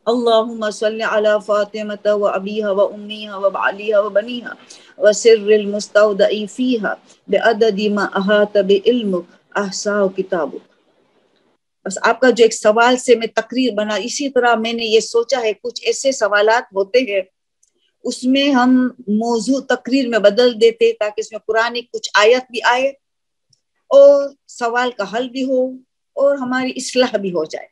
اللهم صل على فاطمة وأبيها وأمها وبعليها وبنيها وسر المستودع فيها بعدد ما أحاط بعلمك أحصاه كتابك. بس آپ کا جو ایک سوال سے میں تقریر بنا، اسی طرح میں نے یہ سوچا ہے کچھ ایسے سوالات ہوتے ہیں اس میں ہم موضوع تقریر میں بدل دیتے تاکہ اس میں قرآن کچھ آیت بھی آئے اور سوال کا حل بھی ہو اور ہماری اصلاح بھی ہو جائے.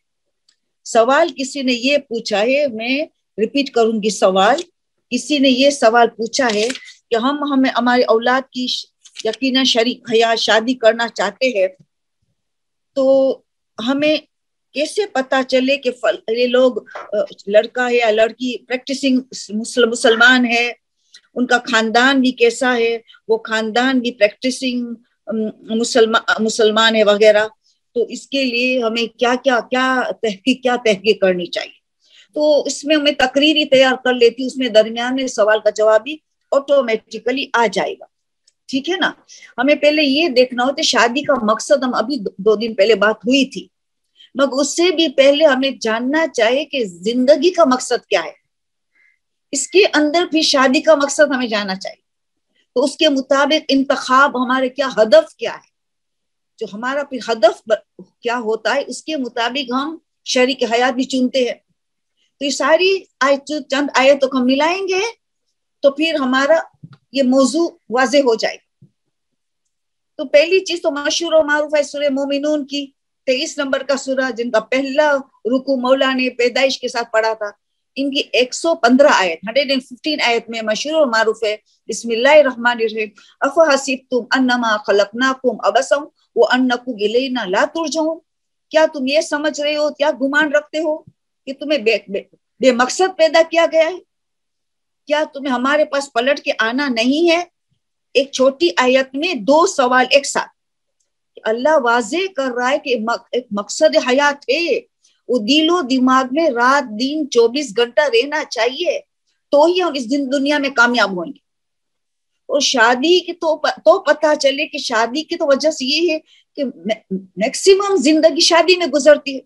سوال کسی نے یہ پوچھا ہے، میں ریپیٹ کروں گی سوال. کسی نے یہ سوال پوچھا ہے کہ ہمیں ہماری اولاد کی یقیناً شریک حیات شادی کرنا چاہتے ہیں، تو ہمیں کیسے پتا چلے کہ یہ لوگ لڑکا ہے یا لڑکی پریکٹسنگ مسلمان ہے، ان کا خاندان بھی کیسا ہے، وہ خاندان بھی پریکٹسنگ مسلمان ہے وغیرہ. تو اس کے لیے ہمیں کیا تحقیق کرنی چاہیے. تو اس میں میں تقریری تیار کر لیتی ہوں، اس میں درمیان میں سوال کا جواب بھی آٹومیٹیکلی آ جائے گا. ٹھیک ہے نا. ہمیں پہلے یہ دیکھنا ہوتا ہے شادی کا مقصد، ہم ابھی 2 دن پہلے بات ہوئی تھی، مگر اس سے بھی پہلے ہمیں جاننا چاہیے کہ زندگی کا مقصد کیا ہے. اس کے اندر بھی شادی کا مقصد ہمیں جاننا چاہیے. تو اس کے مطابق انتخاب ہمارے کیا ہدف کیا ہے، جو ہمارا پھر ہدف کیا ہوتا ہے اس کے مطابق ہم شریک حیات بھی چنتے ہیں. تو یہ ساری چند آیتوں کو ہم ملائیں گے تو پھر ہمارا یہ موضوع واضح ہو جائے. تو پہلی چیز تو مشہور و معروف ہے سورہ مومنون کی 23 نمبر کا سورہ، جن کا پہلا رکوع مولا نے پیدائش کے ساتھ پڑھا تھا. ان کی 115 آیت 115 آیت میں مشہور و معروف ہے بسم اللہ الرحمن الرحیم افحسبتم انما خلقناکم عبثا وانکم الینا لا ترجعون. کیا تم یہ سمجھ رہے ہو، کیا گمان رکھتے ہو کہ تمہیں بے مقصد پیدا کیا گیا ہے، کیا تمہیں ہمارے پاس پلٹ کے آنا نہیں ہے. ایک چھوٹی آیت میں 2 سوال ایک ساتھ. اللہ واضح کر رہا ہے کہ ایک مقصد حیات ہے، وہ دل و دماغ میں رات دن 24 گھنٹہ رہنا چاہیے، تو ہی ہم اس دنیا میں کامیاب ہوں گے. اور شادی کی تو پتہ چلے کہ شادی کی تو وجہ سے یہ ہے کہ میکسیمم زندگی شادی میں گزرتی ہے.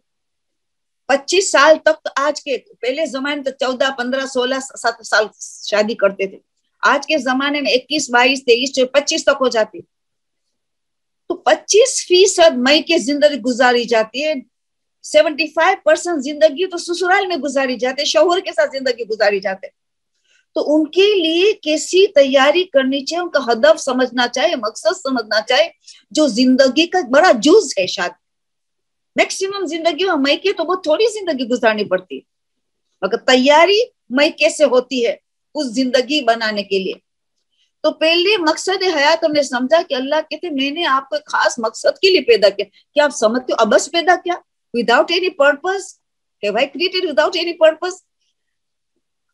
25 سال تک تو آج کے پہلے زمانے تو 14 15 16 7 سال شادی کرتے تھے. آج کے زمانے میں 21 22 23 25 تک ہو جاتی. تو 25% مئی کے زندگی گزاری جاتی ہے. 75% زندگی تو سسرال میں گزاری جاتے، شوہر کے ساتھ زندگی گزاری جاتے. تو ان کے لیے کیسی تیاری کرنی چاہیے، ان کا ہدف سمجھنا چاہیے، مقصد سمجھنا چاہیے، جو زندگی کا بڑا جز ہے. شادی میکسیمم زندگی میں مئی کے تو بہت تھوڑی زندگی گزارنی پڑتی ہے، مگر تیاری مئی کیسے ہوتی ہے اس زندگی بنانے کے لیے. تو پہلے مقصد حیات ہم نے سمجھا کہ اللہ کہتے میں نے آپ کو ایک خاص مقصد کے لیے پیدا کیا. کیا آپ سمجھتے ہو ابس پیدا کیا without any purpose? Have I created without any purpose?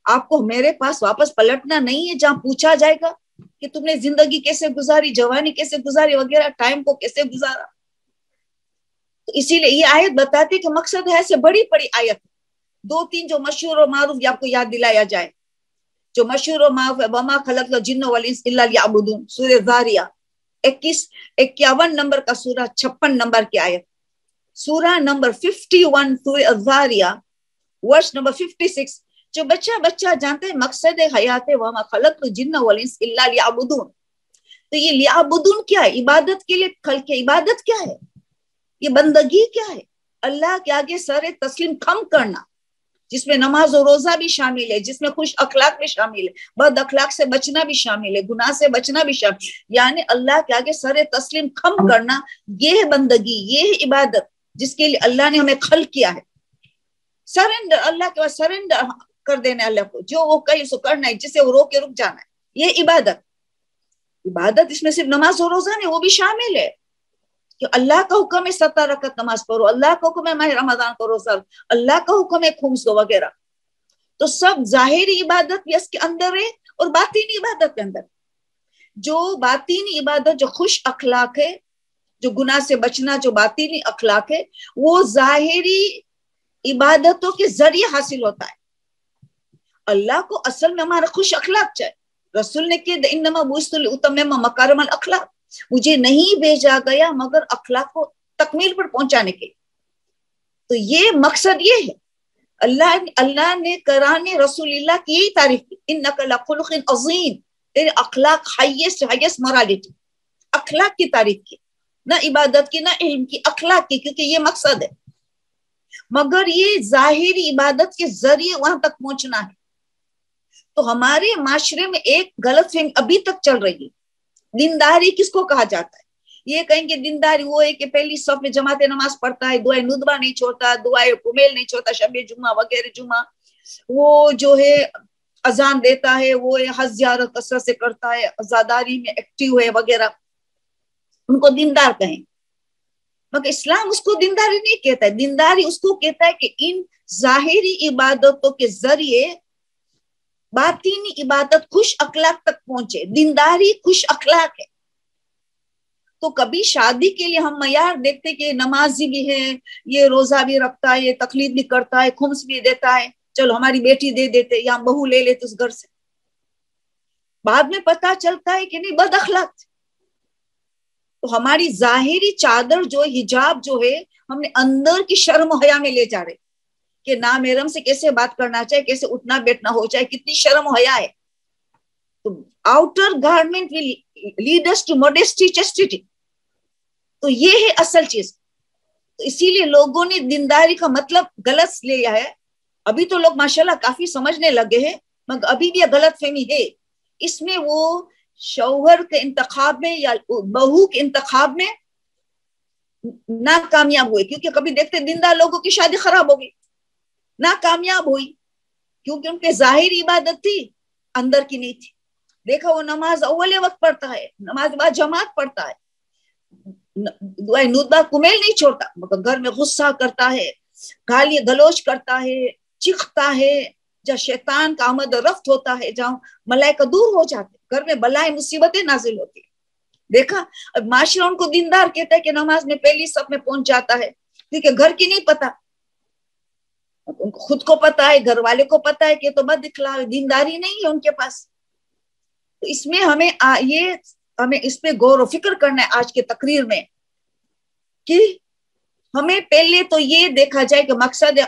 آپ کو میرے پاس واپس پلٹنا نہیں ہے جہاں پوچھا جائے گا کہ تم نے زندگی کیسے گزاری، جوانی کیسے گزاری وغیرہ، ٹائم کو کیسے گزارا. تو اسی لیے یہ آیت بتاتی کہ مقصد ہے سے بڑی بڑی آیت 2-3 جو مشہور و معروف آپ کو یاد دلایا جائے. جو مشہور و معروف ہے وما خلقت الجن والانس الا لیعبدون، سورہ ذاریہ 51 نمبر کا سورہ 56 نمبر کی آیت. سورہ نمبر 51 سورہ ذاریہ ورس نمبر 56. جو بچہ جانتے ہیں مقصد حیات ہے وما خلقت الجن والانس الا لیعبدون. تو یہ لیعبدون کیا ہے؟ عبادت کے لیے خلق عبادت کیا ہے؟ یہ بندگی کیا ہے؟ اللہ کے آگے سر تسلیم خم کرنا، جس میں نماز و روزہ بھی شامل ہے، جس میں خوش اخلاق بھی شامل ہے، بد اخلاق سے بچنا بھی شامل ہے، گناہ سے بچنا بھی شامل ہے. یعنی اللہ کے آگے سر تسلیم خم کرنا، یہ ہے بندگی، یہ ہے عبادت جس کے لیے اللہ نے ہمیں خلق کیا ہے. سرنڈر، اللہ کے بعد سرنڈر کر دینا اللہ کو، جو وہ کہے سو کرنا ہے، جسے وہ رو کے رک جانا ہے، یہ عبادت. عبادت اس میں صرف نماز و روزہ نہیں، وہ بھی شامل ہے کہ اللہ کا حکم ہے 17 رکعت نماز پڑھو، اللہ کا حکم ہے ماہ رمضان کو روزہ، اللہ کا حکم ہے خمس دو وغیرہ. تو سب ظاہری عبادت بھی اس کے اندر ہے اور باطینی عبادت کے اندر. جو باطینی عبادت جو خوش اخلاق ہے، جو گناہ سے بچنا، جو باطینی اخلاق ہے، وہ ظاہری عبادتوں کے ذریعے حاصل ہوتا ہے. اللہ کو اصل میں ہمارا خوش اخلاق چاہیے. رسول نے کہ انما بعثت لاتمم مکارم الاخلاق، مجھے نہیں بھیجا گیا مگر اخلاق کو تکمیل پر پہنچانے کے. تو یہ مقصد یہ ہے. اللہ نے قرآن رسول اللہ کی یہی تعریف کی، انک لخلق عظیم، تیرے اخلاق ہائیسٹ مورالٹی، اخلاق کی تعریف کی، نہ عبادت کی نہ علم کی، اخلاق کی، کیونکہ یہ مقصد ہے۔ مگر یہ ظاہری عبادت کے ذریعے وہاں تک پہنچنا ہے۔ تو ہمارے معاشرے میں ایک غلط فہمی ابھی تک چل رہی ہے، دینداری کس کو کہا جاتا ہے؟ یہ کہیں گے دینداری وہ ہے کہ پہلی صف میں جماعت نماز پڑھتا ہے، دعائے ندبہ نہیں چھوڑتا، دعائے کمیل نہیں چھوڑتا، شب جمعہ وغیرہ جمعہ، وہ جو ہے اذان دیتا ہے، وہ حج زیارت کثرت سے کرتا ہے، عزاداری میں ایکٹیو ہے وغیرہ، ان کو دیندار کہیں۔ مگر اسلام اس کو دینداری نہیں کہتا ہے، دینداری اس کو کہتا ہے کہ ان ظاہری عبادتوں کے ذریعے باطنی عبادت خوش اخلاق تک پہنچے۔ دینداری خوش اخلاق ہے۔ تو کبھی شادی کے لیے ہم معیار دیکھتے کہ نمازی بھی ہے، یہ روزہ بھی رکھتا ہے، یہ تقلید بھی کرتا ہے، خمس بھی دیتا ہے، چلو ہماری بیٹی دے دیتے یا بہو لے لیتے اس گھر سے۔ بعد میں پتا چلتا ہے کہ نہیں، بد اخلاق۔ تو ہماری ظاہری چادر جو حجاب جو ہے، ہم نے اندر کی شرم و حیا میں لے جا رہے کہ نامحرم سے کیسے بات کرنا چاہیے، کیسے اٹھنا بیٹھنا ہو چاہے، کتنی شرم و حیا ہے۔ تو outer garment will lead us to modesty chastity, تو یہ ہے اصل چیز۔ تو اسی لیے لوگوں نے دینداری کا مطلب غلط لیا ہے۔ ابھی تو لوگ ماشاءاللہ کافی سمجھنے لگے ہیں، مگر ابھی بھی غلط فہمی ہے۔ اس میں وہ شوہر کے انتخاب میں یا بہو کے انتخاب میں ناکامیاب ہوئے، کیونکہ کبھی دیکھتے دیندار لوگوں کی شادی خراب ہو گئی، ناکامیاب ہوئی، کیونکہ ان کے ظاہری عبادت تھی، اندر کی نہیں تھی۔ دیکھا وہ نماز اول وقت پڑھتا ہے، نماز بعد جماعت پڑھتا ہے، دعائے ندبہ کمیل نہیں چھوڑتا، مگر گھر میں غصہ کرتا ہے، گالی گلوچ کرتا ہے، چیختا ہے، جہاں شیطان کا آمد و رفت ہوتا ہے، جہاں ملائکہ دور ہو جاتے، گھر میں بلائیں مصیبتیں نازل ہوتی ہیں۔ دیکھا اب معاشرہ ان کو دیندار کہتا ہے کہ نماز میں پہلی صف میں پہنچ جاتا ہے، کیونکہ گھر کی نہیں پتا، ان کو خود کو پتا ہے، گھر والے کو پتا ہے کہ تو بد اخلاق، دینداری نہیں ہے ان کے پاس۔ تو اس میں ہمیں اس پہ غور و فکر کرنا ہے آج کے تقریر میں، کہ ہمیں پہلے تو یہ دیکھا جائے کہ مقصد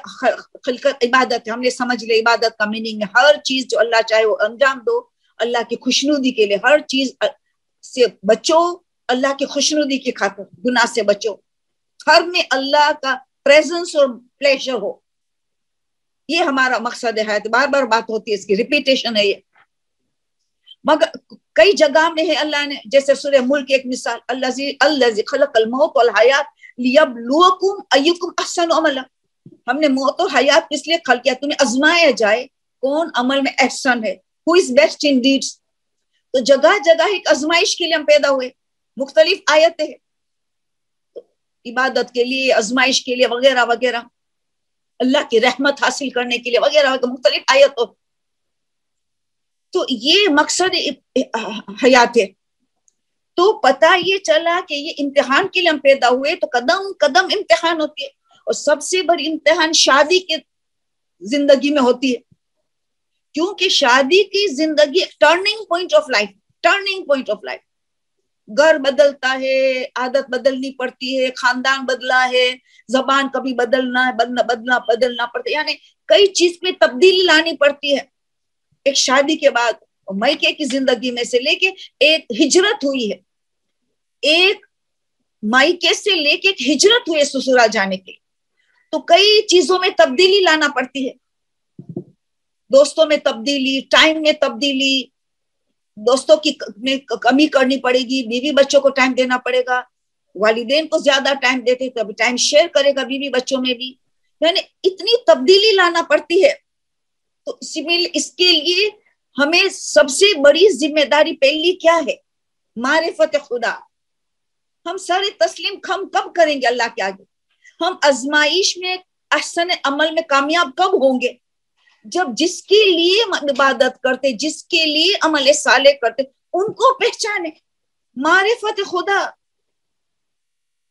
خلقت عبادت ہے، ہم نے سمجھ لیا عبادت کا میننگ ہے ہر چیز جو اللہ چاہے وہ انجام دو اللہ کی خوشنودی کے لیے، ہر چیز سے بچو اللہ کی خوشنودی کی خاطر، گناہ سے بچو، ہر میں اللہ کا پریزنس اور پلیزر ہو، یہ ہمارا مقصد ہے۔ بار بار بات ہوتی ہے، اس کی ریپیٹیشن ہے یہ۔ مگر کئی جگہ میں ہے اللہ نے، جیسے سورہ ملک ایک مثال، الذی خلق الموت والحیات لیبلوکم ایکم احسن عملا، ہم نے موت اور حیات اس لیے خلق کیا تمہیں آزمایا جائے کون عمل میں احسن ہے، who is best in deeds۔ تو جگہ جگہ ایک آزمائش کے لیے ہم پیدا ہوئے، مختلف آیتیں ہیں عبادت کے لیے، آزمائش کے لیے وغیرہ وغیرہ، اللہ کی رحمت حاصل کرنے کے لیے وغیرہ وغیرہ، مختلف آیتوں۔ تو یہ مقصد حیات ہے۔ تو پتہ یہ چلا کہ یہ امتحان کے لیے ہم پیدا ہوئے، تو قدم قدم امتحان ہوتی ہے، اور سب سے بڑی امتحان شادی کے زندگی میں ہوتی ہے، کیونکہ شادی کی زندگی turning point of life, turning point of life. گھر بدلتا ہے، عادت بدلنی پڑتی ہے، خاندان بدلا ہے، زبان کبھی بدلنا پڑتا ہے، یعنی کئی چیز میں تبدیلی لانی پڑتی ہے۔ ایک شادی کے بعد مائکے کی زندگی میں سے لے کے ایک ہجرت ہوئی ہے، ایک مائکے سے لے کے ایک ہجرت ہوئی ہے سسرال جانے کے، تو کئی چیزوں میں تبدیلی لانا پڑتی ہے، دوستوں میں تبدیلی، ٹائم میں تبدیلی، دوستوں کی میں کمی کرنی پڑے گی، بیوی بچوں کو ٹائم دینا پڑے گا، والدین کو زیادہ ٹائم دیتے تو ابھی ٹائم شیئر کرے گا بیوی بچوں میں بھی، یعنی اتنی تبدیلی لانا پڑتی ہے۔ تو اس کے لیے ہمیں سب سے بڑی ذمہ داری پہلی کیا ہے؟ معرفت خدا۔ ہم سارے تسلیم ہم کب کریں گے اللہ کے آگے؟ ہم آزمائش میں احسن عمل میں کامیاب کب ہوں گے؟ جب جس کے لیے عبادت کرتے، جس کے لیے عمل صالح کرتے، ان کو پہچانے۔ معرفت خدا،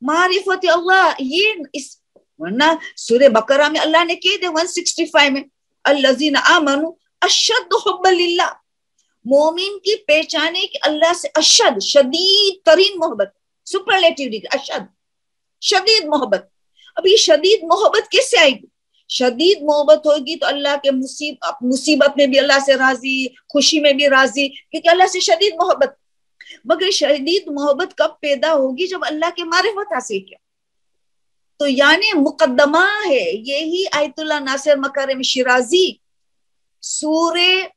معرفت اللہ، یہ اس ورنہ سورہ بقرہ میں اللہ نے کہہ دے 165 میں، الذین آمنوا اشد حب للہ، مومن کی پہچانے کہ اللہ سے اشد، شدید ترین محبت، سپرلیٹیو ڈگری، اشد، شدید محبت۔ اب یہ شدید محبت کیسے آئے گی؟ شدید محبت ہوگی تو اللہ کے مصیبت میں بھی اللہ سے راضی، خوشی میں بھی راضی، کیونکہ اللہ سے شدید محبت. مگر شدید محبت کب پیدا ہوگی؟ جب اللہ کے معرفت حاصل کیا. تو یعنی مقدمہ ہے یہی آیت اللہ ناصر مکارم شیرازی سورہ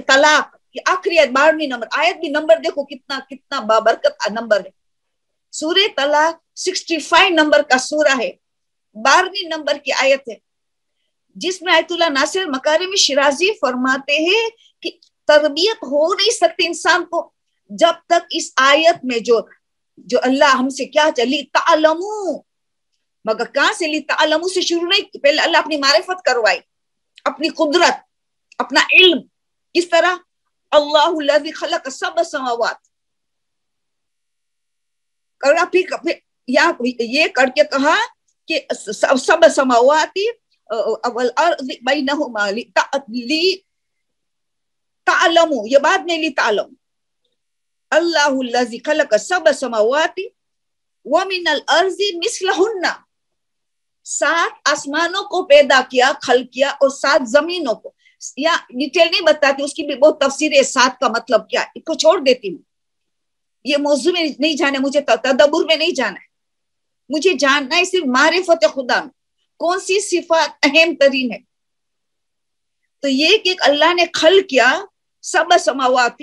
طلاق کی آخری آیت 12ویں نمبر آیت بھی نمبر دیکھو کتنا بابرکت نمبر ہے. سورہ طلاق 65 نمبر کا سورہ ہے، 12ویں نمبر کی آیت ہے، جس میں آیت اللہ ناصر مکارم شیرازی فرماتے ہیں کہ تربیت ہو نہیں سکتی انسان کو جب تک اس آیت میں جو اللہ ہم سے کیا چلی تعلمو، مگر کہاں سے لی تعلمو سے شروع نہیں، پہلے اللہ اپنی معرفت کروائی، اپنی قدرت، اپنا علم. کس طرح؟ اللہ الذی خلق سبع سماوات، یہ کر کے کہا کہ سبع سماوات والارض بینہما تعلمو، یہ بعد میں لی تعلم. اللہ الذی خلق سبع سماوات ومن الارض مثلہن، 7 آسمانوں کو پیدا کیا، خلق کیا، اور 7 زمینوں کو. یا ڈیٹیل نہیں بتاتی، اس کی بھی بہت تفسیر ہے 7 کا مطلب کیا، اس کو چھوڑ دیتی ہوں. یہ موضوع میں نہیں جانا، مجھے تدبر میں نہیں جانا ہے، مجھے جاننا ہے صرف معرفت خدا میں کون سی صفات اہم ترین ہے. تو یہ کہ اللہ نے خلق کیا سبع سماوات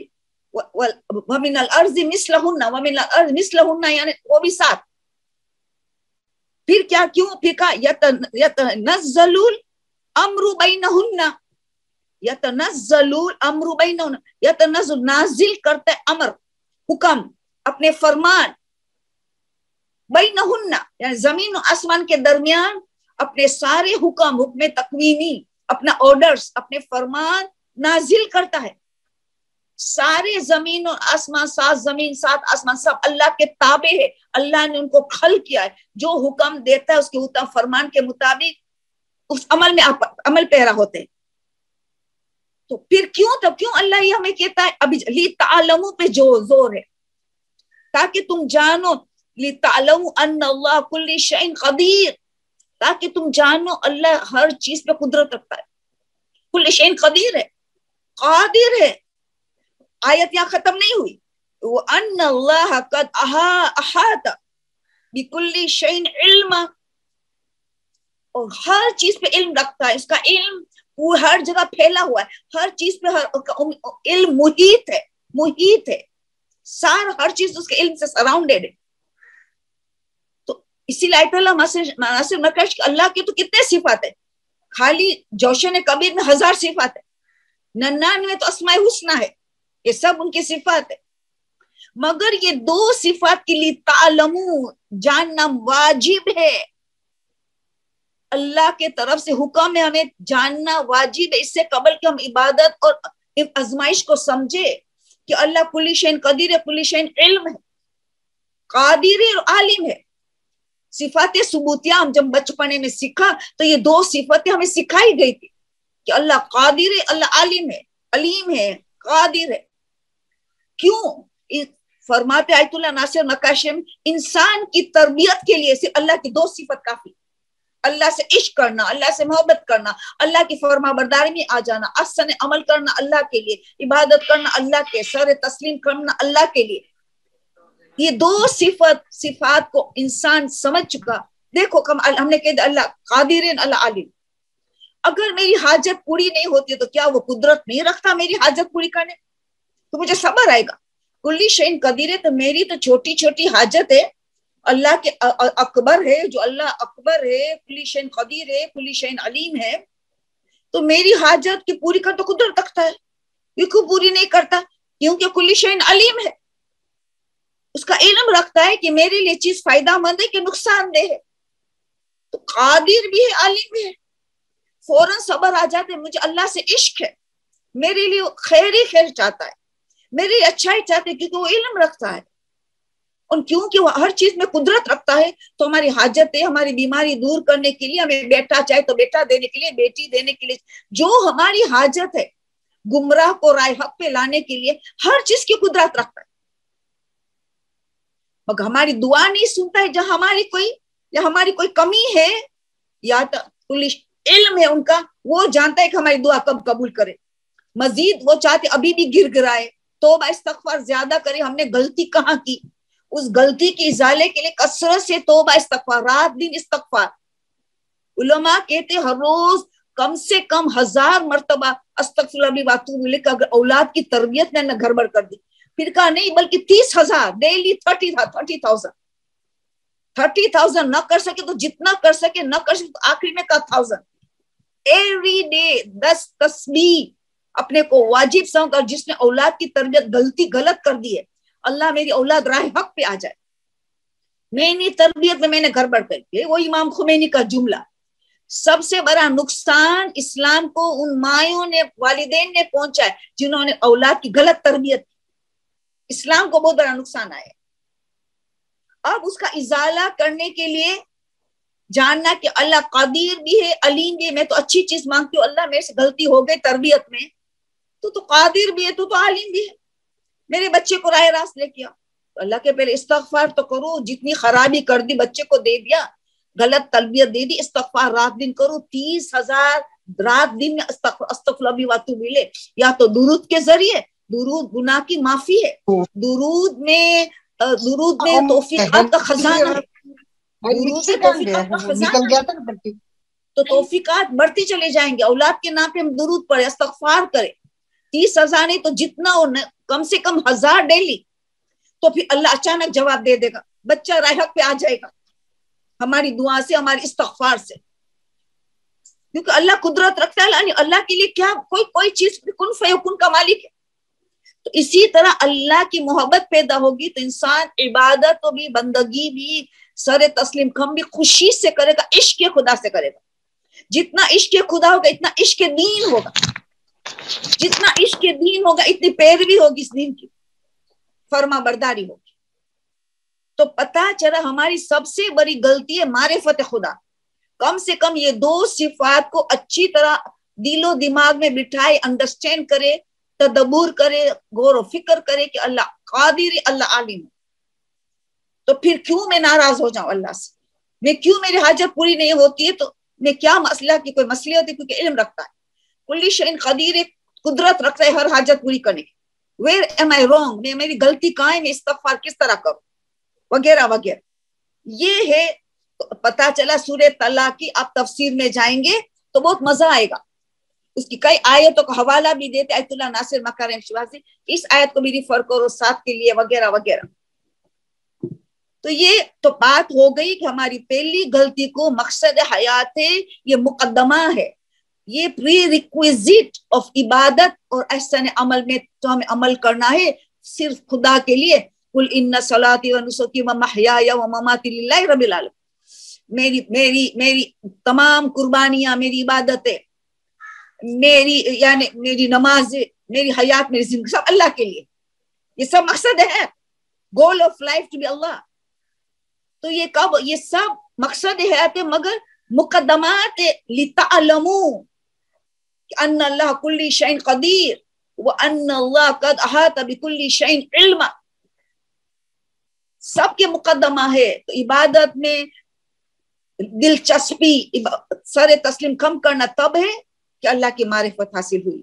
ومن الارض مثلہن، ومن الارض مثلہن یعنی وہ بھی 7. پھر کیا کیوں؟ پھر کہا یتنزل الامر بینہن، یتنزل الامر بینہن، یتنزل نازل کرتا ہے امر، حکم، اپنے فرمان، بینہن یعنی زمین و آسمان کے درمیان اپنے سارے حکم تکوینی، اپنا آرڈرز، اپنے فرمان نازل کرتا ہے. سارے زمین اور آسمان، 7 زمین 7 آسمان سب اللہ کے تابع ہے، اللہ نے ان کو خلق کیا ہے. جو حکم دیتا ہے اس کے حکم فرمان کے مطابق اس عمل میں عمل پیرا ہوتے ہیں. تو پھر کیوں اللہ یہ ہمیں کہتا ہے؟ ابھی لی تعلمو پہ جو زور ہے، تاکہ تم جانو، لی تعلمو ان اللہ کل شیء قدیر، تاکہ تم جانو اللہ ہر چیز پہ قدرت رکھتا ہے، کل شیء قدیر ہے، قادر ہے. آیت یہاں ختم نہیں ہوئی، وَأَنَّ اللَّهَ قَدْ أَحَاطَ بِكُلِّ شَيْءٍ عِلْمًا، اور ہر چیز پہ علم رکھتا ہے. اس کا علم وہ ہر جگہ پھیلا ہوا ہے، ہر چیز پہ علم محیط ہے، ہر چیز اس کے علم سے سراؤنڈیڈ ہے. تو اسی لیے اللہ ناصر مکرش اللہ کے تو کتنے صفات ہے، خالی جوشن کبیر میں 1000 صفات ہے، 99 تو اسماء حسنہ ہے، یہ سب ان کی صفات ہے. مگر یہ 2 صفات کے لیے تعلمو جاننا واجب ہے، اللہ کے طرف سے حکم ہے، ہمیں جاننا واجب ہے. اس سے قبل کہ ہم عبادت اور آزمائش کو سمجھے کہ اللہ کل شیء قدیر ہے، کل شیء علم ہے، قادر ہے اور عالم ہے. صفات ثبوتیہ ہم جب بچپنے میں سیکھا تو یہ 2 صفتیں ہمیں سکھائی گئی تھی کہ اللہ قادر ہے، اللہ عالم ہے، علیم ہے، قادر ہے. کیوں؟ فرماتے آیت اللہ ناصر مکاشم انسان کی تربیت کے لیے صرف اللہ کی 2 صفت کافی، اللہ سے عشق کرنا، اللہ سے محبت کرنا، اللہ کی فرما برداری میں آ جانا، احسن عمل کرنا اللہ کے لیے، عبادت کرنا اللہ کے، سر تسلیم کرنا اللہ کے لیے. یہ 2 صفات کو انسان سمجھ چکا. دیکھو ہم نے کہا اللہ قادر ہے، اللہ عالم. اگر میری حاجت پوری نہیں ہوتی تو کیا وہ قدرت نہیں رکھتا میری حاجت پوری کرنے؟ تو مجھے صبر آئے گا. کلی شیء قدیر ہے، تو میری تو چھوٹی چھوٹی حاجت ہے، اللہ کے اکبر ہے، جو اللہ اکبر ہے، کلی شیء قدیر ہے، کلی شیء علیم ہے. تو میری حاجت کی پوری کر تو قدرت رکھتا ہے، یہ کیوں پوری نہیں کرتا؟ کیونکہ کلی شیء علیم ہے، اس کا علم رکھتا ہے کہ میرے لیے چیز فائدہ مند ہے کہ نقصان دہ ہے. تو قادر بھی ہے، عالم بھی ہے. فوراً صبر آ جاتے، مجھے اللہ سے عشق ہے، میرے لیے خیر ہی خیر چاہتا ہے، میرے لیے اچھائی چاہتے ہیں، کیونکہ وہ علم رکھتا ہے. اور کیونکہ وہ ہر چیز میں قدرت رکھتا ہے تو ہماری حاجتیں، ہماری بیماری دور کرنے کے لیے، ہمیں بیٹا چاہے تو بیٹا دینے کے لیے، بیٹی دینے کے لیے، جو ہماری حاجت ہے، گمراہ کو رائے حق پہ لانے کے لیے ہر چیز کی قدرت رکھتا ہے. مگر ہماری دعا نہیں سنتا ہے، جہاں ہماری کوئی کمی ہے، یا علم ہے ان کا, وہ جانتا ہے کہ ہماری دعا کب قبول کرے. مزید وہ چاہتے ابھی بھی گر گرائے, توبہ استغفار زیادہ کرے, ہم نے غلطی کہاں کی, اس غلطی کی ازالے کے لیے کثرت سے توبہ استغفار, رات دن استغفار. علماء کہتے ہر روز کم سے کم 1000 مرتبہ استغفر اللہ واتوب الیہ. کہ اگر اولاد کی تربیت نے نہ گڑبڑ کر دی, پھر کہا نہیں بلکہ 30,000 ڈیلی, 30,000 نہ کر سکے تو جتنا کر سکے, نہ کر سکے تو آخری میں کہا 1000 ایوری ڈے. 10 تسبیح اپنے کو واجب سمجھ کر, جس نے اولاد کی تربیت غلط کر دی ہے, اللہ میری اولاد راہ حق پہ آ جائے, میں نے تربیت میں نے گڑبڑ کر دی. وہ امام خمینی کا جملہ. سب سے بڑا نقصان اسلام کو ان مائوں نے, والدین نے پہنچا ہے جنہوں نے اولاد کی غلط تربیت کی. اسلام کو بہت بڑا نقصان آیا. اب اس کا ازالہ کرنے کے لیے جاننا کہ اللہ قادر بھی ہے, علیم بھی ہے. میں تو اچھی چیز مانگتی ہوں, اللہ میرے سے غلطی ہو گئی تربیت میں, تو قادر بھی ہے, تو عالم بھی ہے, میرے بچے کو راہ راست لے کیا. اللہ کے پہلے استغفار تو کرو. جتنی خرابی کر دی, بچے کو دے دیا, غلط تربیت دے دی, استغفار رات دن کرو. 30,000 رات دن میں استغفر اللہ واتوب الیہ. یا تو درود کے ذریعے, درود گناہ کی معافی ہے, درود میں توفیقات کا خزانہ ہے, درود میں توفیقات کا خزانہ ہے. تو توفیقات بڑھتی چلے جائیں گے. اولاد کے نام پہ ہم درود پڑھے, استغفار کرے. 30,000 نہیں تو جتنا ہو, کم سے کم 1000 ڈیلی, تو پھر اللہ اچانک جواب دے دے گا, بچہ راہ حق پہ آ جائے گا ہماری دعا سے, ہماری استغفار سے. کیونکہ اللہ قدرت رکھتا ہے. اللہ کے لیے کیا کوئی چیز کن فیکون کا مالک ہے. تو اسی طرح اللہ کی محبت پیدا ہوگی تو انسان عبادت بھی, بندگی بھی, سر تسلیم کم بھی خوشی سے کرے گا, عشق خدا سے کرے گا. جتنا عشق خدا ہوگا اتنا عشق دین ہوگا, جتنا عشق دین ہوگا اتنی پیروی ہوگی اس دین کی, فرما برداری ہوگی. تو پتہ چلا ہماری سب سے بڑی غلطی ہے معرفت خدا. کم سے کم یہ 2 صفات کو اچھی طرح دل و دماغ میں بٹھائے, انڈرسٹینڈ کرے, تدبر کرے, غور و فکر کرے کہ اللہ قادر, اللہ عالم. تو پھر کیوں میں ناراض ہو جاؤں اللہ سے, میں کیوں میری حاجت پوری نہیں ہوتی ہے, تو میں کیا مسئلہ کی کوئی مسئلہ ہوتی ہے, کیونکہ علم رکھتا ہے. کل شیء قدیر, قدرت رکھتا ہے ہر حاجت پوری کرنے کی. ویئر ایم آئی رانگ, میں میری غلطی کہاں ہے, میں استغفار کس طرح کروں, وغیرہ وغیرہ. یہ ہے. پتا چلا سورہ طلاق کی آپ تفسیر میں جائیں گے تو بہت مزہ آئے گا. اس کی کئی آیتوں کا حوالہ بھی دیتے آیت اللہ ناصر مکارم شوازی, اس آیت کو بھی ریفر کرو ساتھ کے لیے, وغیرہ وغیرہ. تو یہ تو بات ہو گئی کہ ہماری پہلی غلطی کو مقصد حیات ہے, یہ مقدمہ ہے, یہ پری ریکویزٹ آف عبادت اور احسن عمل میں تو ہمیں عمل کرنا ہے صرف خدا کے لیے. قل ان صلاتی و نسکی و محیای و مماتی للہ رب العالمین. میری تمام قربانیاں, میری عبادتیں, میری نماز, میری حیات, میری زندگی سب اللہ کے لیے. یہ سب مقصد ہے, goal of life to be Allah. تو یہ کب, یہ سب مقصد ہے مگر مقدمات لتعلموا ان اللہ کل شیء قدیر وان اللہ قد احاط بكل شیء علما. سب کے مقدمہ ہے. تو عبادت میں دلچسپی, سر تسلیم کم کرنا تب ہے کہ اللہ کی معرفت حاصل ہوئی.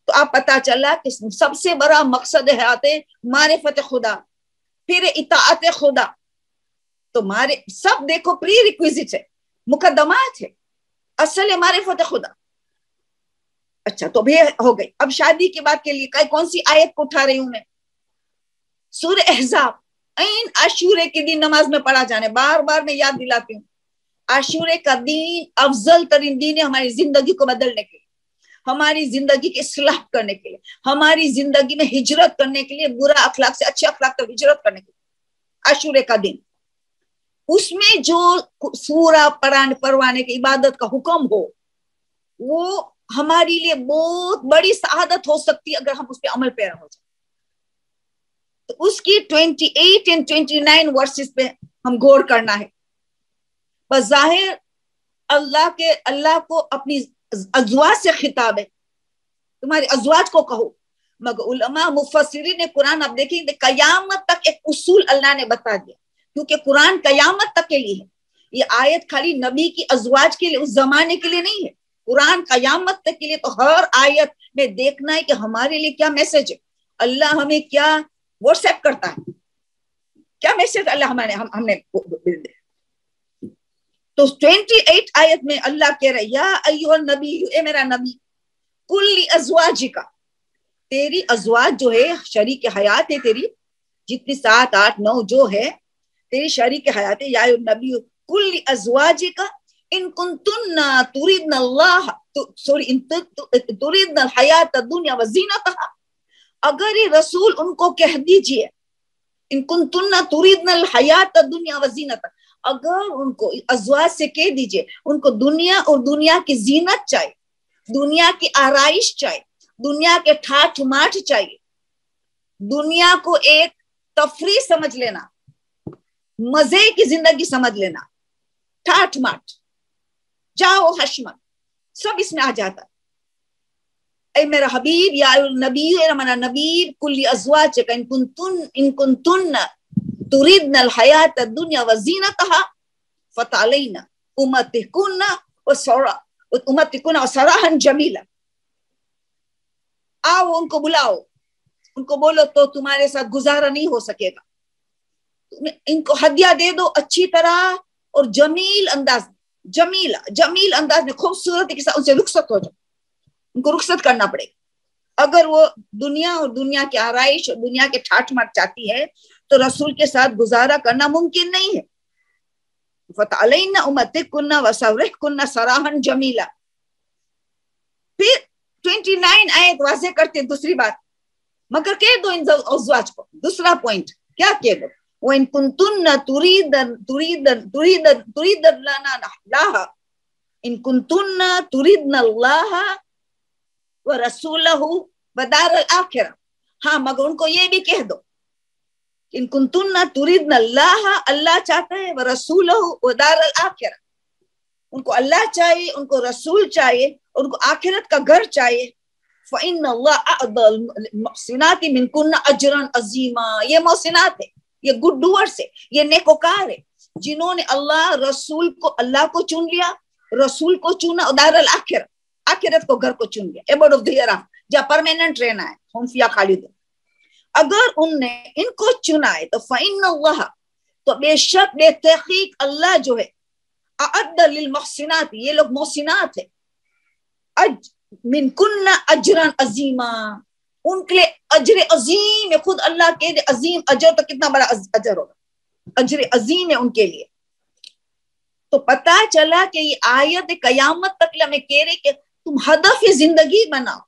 تو آپ پتا چلا کہ سب سے بڑا مقصد ہے معرفت خدا, پھر اطاعت خدا. تو سب دیکھو پری ریکویزٹ ہے, مقدمات ہے, اصل ہے معرفت خدا. اچھا تو بھی ہو گئی. اب شادی کی بات کے لیے کون سی آیت کو اٹھا رہی ہوں میں, سورہ احزاب. این عاشورے کے دن نماز میں پڑھا جانے, بار بار میں یاد دلاتی ہوں. عاشورے کا دین افضل ترین دین ہے ہماری زندگی کو بدلنے کے لیے, ہماری زندگی کی اصلاح کرنے کے لیے, ہماری زندگی میں ہجرت کرنے کے لیے, برا اخلاق سے اچھے اخلاق تک ہجرت کرنے کے لیے. عاشورے کا دن, اس میں جو سورہ پڑھوانے کی عبادت کا حکم ہو, وہ ہمارے لیے بہت بڑی سعادت ہو سکتی ہے اگر ہم اس پہ عمل پیرا ہو جائیں. تو اس کی 28 اور 29 ورسز پہ ہم غور کرنا ہے. بظاہر اللہ کو اپنی ازواج سے خطاب ہے, تمہارے ازواج کو کہو, مگر علماء مفسرین نے قرآن آپ دیکھیں قیامت تک ایک اصول اللہ نے بتا دیا, کیونکہ قرآن قیامت تک کے لیے ہے. یہ آیت خالی نبی کی ازواج کے لیے اس زمانے کے لیے نہیں ہے، قرآن قیامت تک کے لیے. تو ہر آیت میں دیکھنا ہے کہ ہمارے لیے کیا میسج ہے، اللہ ہمیں کیا واٹس ایپ کرتا ہے، کیا میسج اللہ ہم نے. تو 28 آیت میں اللہ کہہ رہا ہے یا ایھا النبی، اے میرا نبی، کل ازواجک، تیری ازواج جو ہے شریک حیات ہے تیری، جتنی 7 8 9 جو ہے تیری شریک حیات ہے، یا نبی کل ازواجک ان کنتن تريدن اللہ تريدن الحیات الدنیا وزینتها، اگر یہ رسول ان کو کہہ دیجئے ان کنتن تريدن الحیات الدنیا وزینتها، اگر ان کو ازواج سے کہہ دیجئے ان کو دنیا اور دنیا کی زینت چاہیے، دنیا کی آرائش چاہیے، دنیا کے ٹھاٹ ماٹ چاہیے، دنیا کو ایک تفریح سمجھ لینا، مزے کی زندگی سمجھ لینا، ٹھاٹ ماٹ جاؤ حشمت سب اس میں آ جاتا. اے میرا حبیب یا نبی، اے میرا نبی، کل ازواجک ان کنتن تريدن الحیات الدنیا وزینتها فتعلینا امتعکن سراحا جمیلا. آؤ ان کو بلاؤ، ان کو بولو تو تمہارے ساتھ گزارا نہیں ہو سکے گا، ان کو ہدیہ دے دو اچھی طرح اور جمیل انداز، جمیل انداز میں خوبصورتی کے ساتھ ان سے رخصت ہو جاؤ، ان کو رخصت کرنا پڑے گا. اگر وہ دنیا اور دنیا کی آرائش اور دنیا کے ٹھاٹ ماٹ چاہتی ہے تو رسول کے ساتھ گزارا کرنا ممکن نہیں ہے. فتعلینا امتعکن وسرحکن سراحا جمیلا. پھر 29 آیت واضح کرتے دوسری بات، مگر کہہ دو ان ازواج کو، دوسرا پوائنٹ کیا کہہ دو، وَإِن كُنتُنَّ تُرِيدْنَ اللَّهَ إِن كُنتُنَّ تُرِيدْنَ اللَّهَ وَرَسُولَهُ وَدَارَ الْآخِرَةِ. ہاں مگر ان کو یہ بھی کہہ دو ان كُنتُنَّ تُرِيدْنَ اللَّهَ، اللہ چاہتا ہے، وَرَسُولَهُ وَدَارَ الْآخِرَةِ، ان کو اللہ چاہیے، ان کو رسول چاہیے، ان کو آخرت کا گھر چاہیے. فَإِنَّ اللَّهَ أَعْطَى الْمُحْسِنَاتِ مِنْكُنَّ أَجْرًا عَظِيمًا. یہ محسنات ہے، یہ گڈ ڈوئرز ہے، یہ نیکوکار ہے جنہوں نے اللہ کو چن لیا، رسول کو چنا، اور دار الآخرہ، آخرت کو گھر کو چن لیا، ایبورڈ آف دی ایئر، جہاں پرماننٹ رہنا ہے، ہم فیہا خالدون. اگر ان نے ان کو چنا ہے تو فَإِنَّ اللَّهَ، تو بے شک بے تحقیق اللہ جو ہے، اعد للمحسنات، یہ لوگ محسنات ہے، من کن اجرا عظیما، ان کے لیے اجر عظیم ہے. خود اللہ کے عظیم اجر، تو کتنا بڑا اجر ہوگا، اجر عظیم ہے ان کے لیے. تو پتا چلا کہ یہ آیت قیامت تک ہمیں کہہ رہے کہ تم ہدف زندگی بناؤ،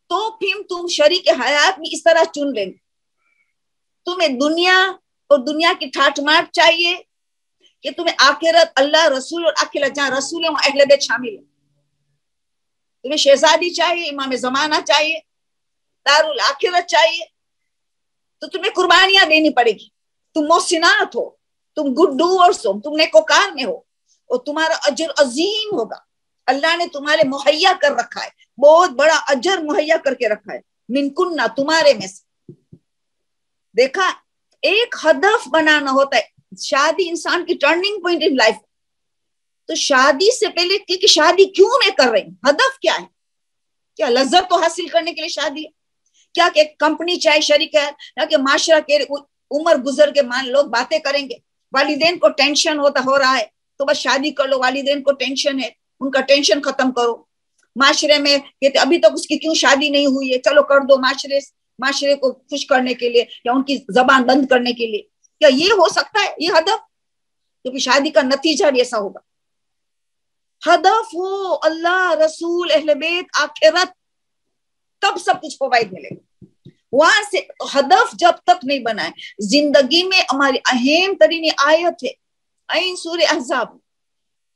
تو پھر تم شریک حیات میں اس طرح چن لیں گے. تمہیں دنیا اور دنیا کی ٹھاٹ ماٹ چاہیے کہ تمہیں آخرت، اللہ، رسول، اور آخرت جہاں رسول ہیں وہاں اہل بیت شامل ہیں. تمہیں شہزادی چاہیے، امام زمانہ چاہیے، دار الآخرت چاہیے، تو تمہیں قربانیاں دینی پڑے گی. تم محسنات ہو، تم گڈ ڈوئرز ہو، تم نیکوکار میں ہو، اور تمہارا اجر عظیم ہوگا. اللہ نے تمہارے مہیا کر رکھا ہے، بہت بڑا اجر مہیا کر کے رکھا ہے. من کننا، تمہارے میں سے. دیکھا، ایک ہدف بنانا ہوتا ہے. شادی انسان کی ٹرننگ پوائنٹ ان لائف. تو شادی سے پہلے کہ شادی کیوں میں کر رہی ہوں، ہدف کیا ہے؟ کیا لذت تو حاصل کرنے کے لیے شادی ہے؟ کیا کہ کمپنی چاہے شریک ہے، یا کہ معاشرہ کے عمر گزر کے لوگ باتیں کریں گے، والدین کو ٹینشن ہو رہا ہے تو بس شادی کر لو، والدین کو ٹینشن ہے، ان کا ٹینشن ختم کرو. معاشرے میں کہتے ابھی تک اس کی کیوں شادی نہیں ہوئی ہے، چلو کر دو، معاشرے کو خوش کرنے کے لیے یا ان کی زبان بند کرنے کے لیے. کیا یہ ہو سکتا ہے یہ ہدف؟ کیونکہ شادی کا نتیجہ بھی ایسا ہوگا. ہدف ہو اللہ، رسول، اہل بیت، آخرت، تب سب کچھ فوائد ملے گا. وہاں سے ہدف جب تک نہیں بنائے زندگی میں، ہماری اہم ترین آیت ہے این سورہ احزاب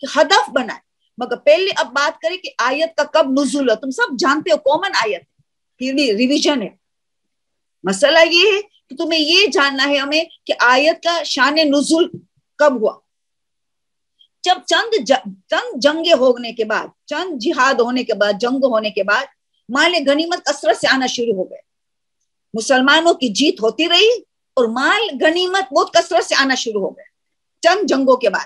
کہ ہدف بنائے. مگر پہلے اب بات کریں کہ آیت کا کب نزول ہے. تم سب جانتے ہو کامن آیت ہے، پھر بھی ریویژن ہے. مسئلہ یہ ہے کہ تمہیں یہ جاننا ہے ہمیں کہ آیت کا شان نزول کب ہوا. جب چند جنگیں ہونے کے بعد، چند جہاد ہونے کے بعد، جنگ ہونے کے بعد مال غنیمت کثرت سے آنا شروع ہو گئے. مسلمانوں کی جیت ہوتی رہی اور مال غنیمت بہت کثرت سے آنا شروع ہو گئے چند جنگوں کے بعد.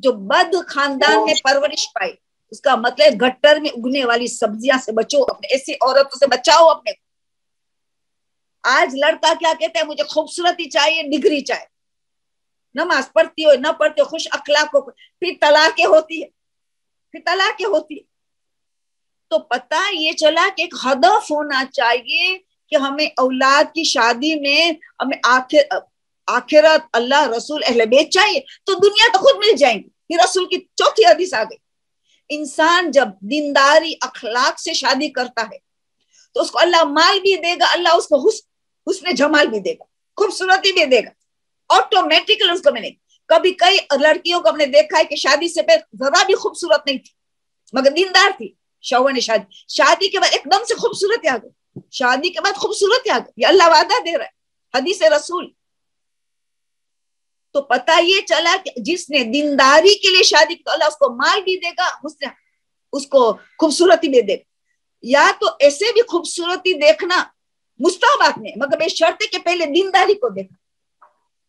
جو بد خاندان میں پرورش پائے، اس کا مطلب گٹر میں اگنے والی سبزیاں سے بچو، اپنے ایسی عورتوں سے بچاؤ اپنے کو۔ آج لڑکا کیا کہتا ہے، مجھے خوبصورتی چاہیے، ڈگری چاہیے، نماز پڑھتی ہو نہ پڑھتی ہو، خوش اخلاق ہو، پھر طلاقیں ہوتی ہے، پھر طلاقیں ہوتی ہے۔ تو پتہ یہ چلا کہ ایک ہدف ہونا چاہیے کہ ہمیں اولاد کی شادی میں ہمیں آخرت، اللہ، رسول، اہل بیت چاہیے، تو دنیا تو خود مل جائیں گی۔ یہ رسول کی چوتھی حدیث آ گئی۔ انسان جب دینداری اخلاق سے شادی کرتا ہے تو اس کو اللہ مال بھی دے گا، اللہ اس کو حسن جمال بھی دے گا، خوبصورتی بھی دے گا، آٹومیٹکلی اس کو ملے گا۔ کبھی کئی لڑکیوں کو ہم نے دیکھا ہے کہ شادی سے پہلے ذرا بھی خوبصورت نہیں تھی مگر دیندار تھی، شوہر نے شادی کے بعد ایک دم سے خوبصورت آ گئی، شادی کے بعد خوبصورت آ گئی، یہ اللہ وعدہ دے رہا ہے، حدیث رسول۔ تو پتہ یہ چلا کہ جس نے دینداری کے لیے شادی کی تو اللہ اس کو مال بھی دے گا، اس کو خوبصورتی بھی دے گا۔ یا تو ایسے بھی خوبصورتی دیکھنا مستحبات میں، مگر بے شرط ہے کہ پہلے دینداری کو دیکھا،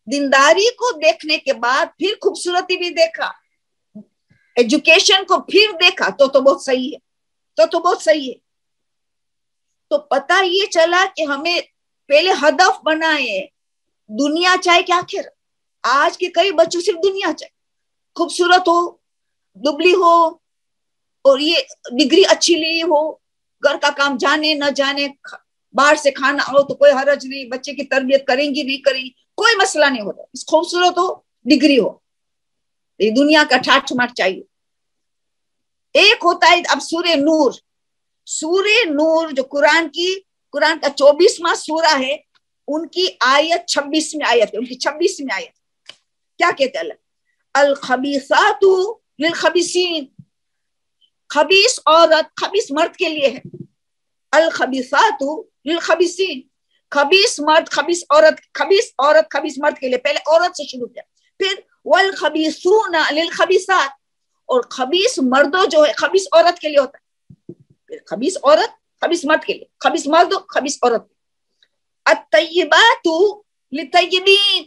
دینداری کو دیکھنے کے بعد پھر خوبصورتی بھی دیکھا، ایجوکیشن کو پھر دیکھا تو بہت صحیح ہے، تو بہت صحیح ہے۔ تو پتہ یہ چلا کہ ہمیں پہلے ہدف بنائے دنیا چاہے کہ آخر۔ آج کے کئی بچوں صرف دنیا چاہے، خوبصورت ہو، دبلی ہو، اور یہ ڈگری اچھی لی ہو، گھر کا کام جانے نہ جانے، باہر سے کھانا ہو تو کوئی حرج نہیں، بچے کی تربیت کریں گی نہیں کریں گی، کوئی مسئلہ نہیں ہوتا، خوبصورت ہو، ڈگری ہو، یہ دنیا کا ٹھاٹ ماٹ چاہیے۔ ایک ہوتا ہے اب سورہ نور، سورہ نور جو قرآن کا 24واں سورہ ہے، ان کی آیت 26 آیت ہے، ان کی 26 آیت کیا کہتے ہیں اللہ؟ الخبیثات للخبیثین، خبیث عورت خبیث مرد کے لیے ہے، الخبیثات للخبیثین، خبیث مرد خبیث عورت، خبیث عورت خبیث مرد کے لیے، پہلے عورت سے شروع کیا، پھر والخبیثون للخبیثات، اور خبیث مردوں جو ہے خبیث عورت کے لیے ہوتا ہے، خبیث عورت خبیث مرد کے لیے، خبیث مرد خبیث عورت۔ الطیبات للطیبین،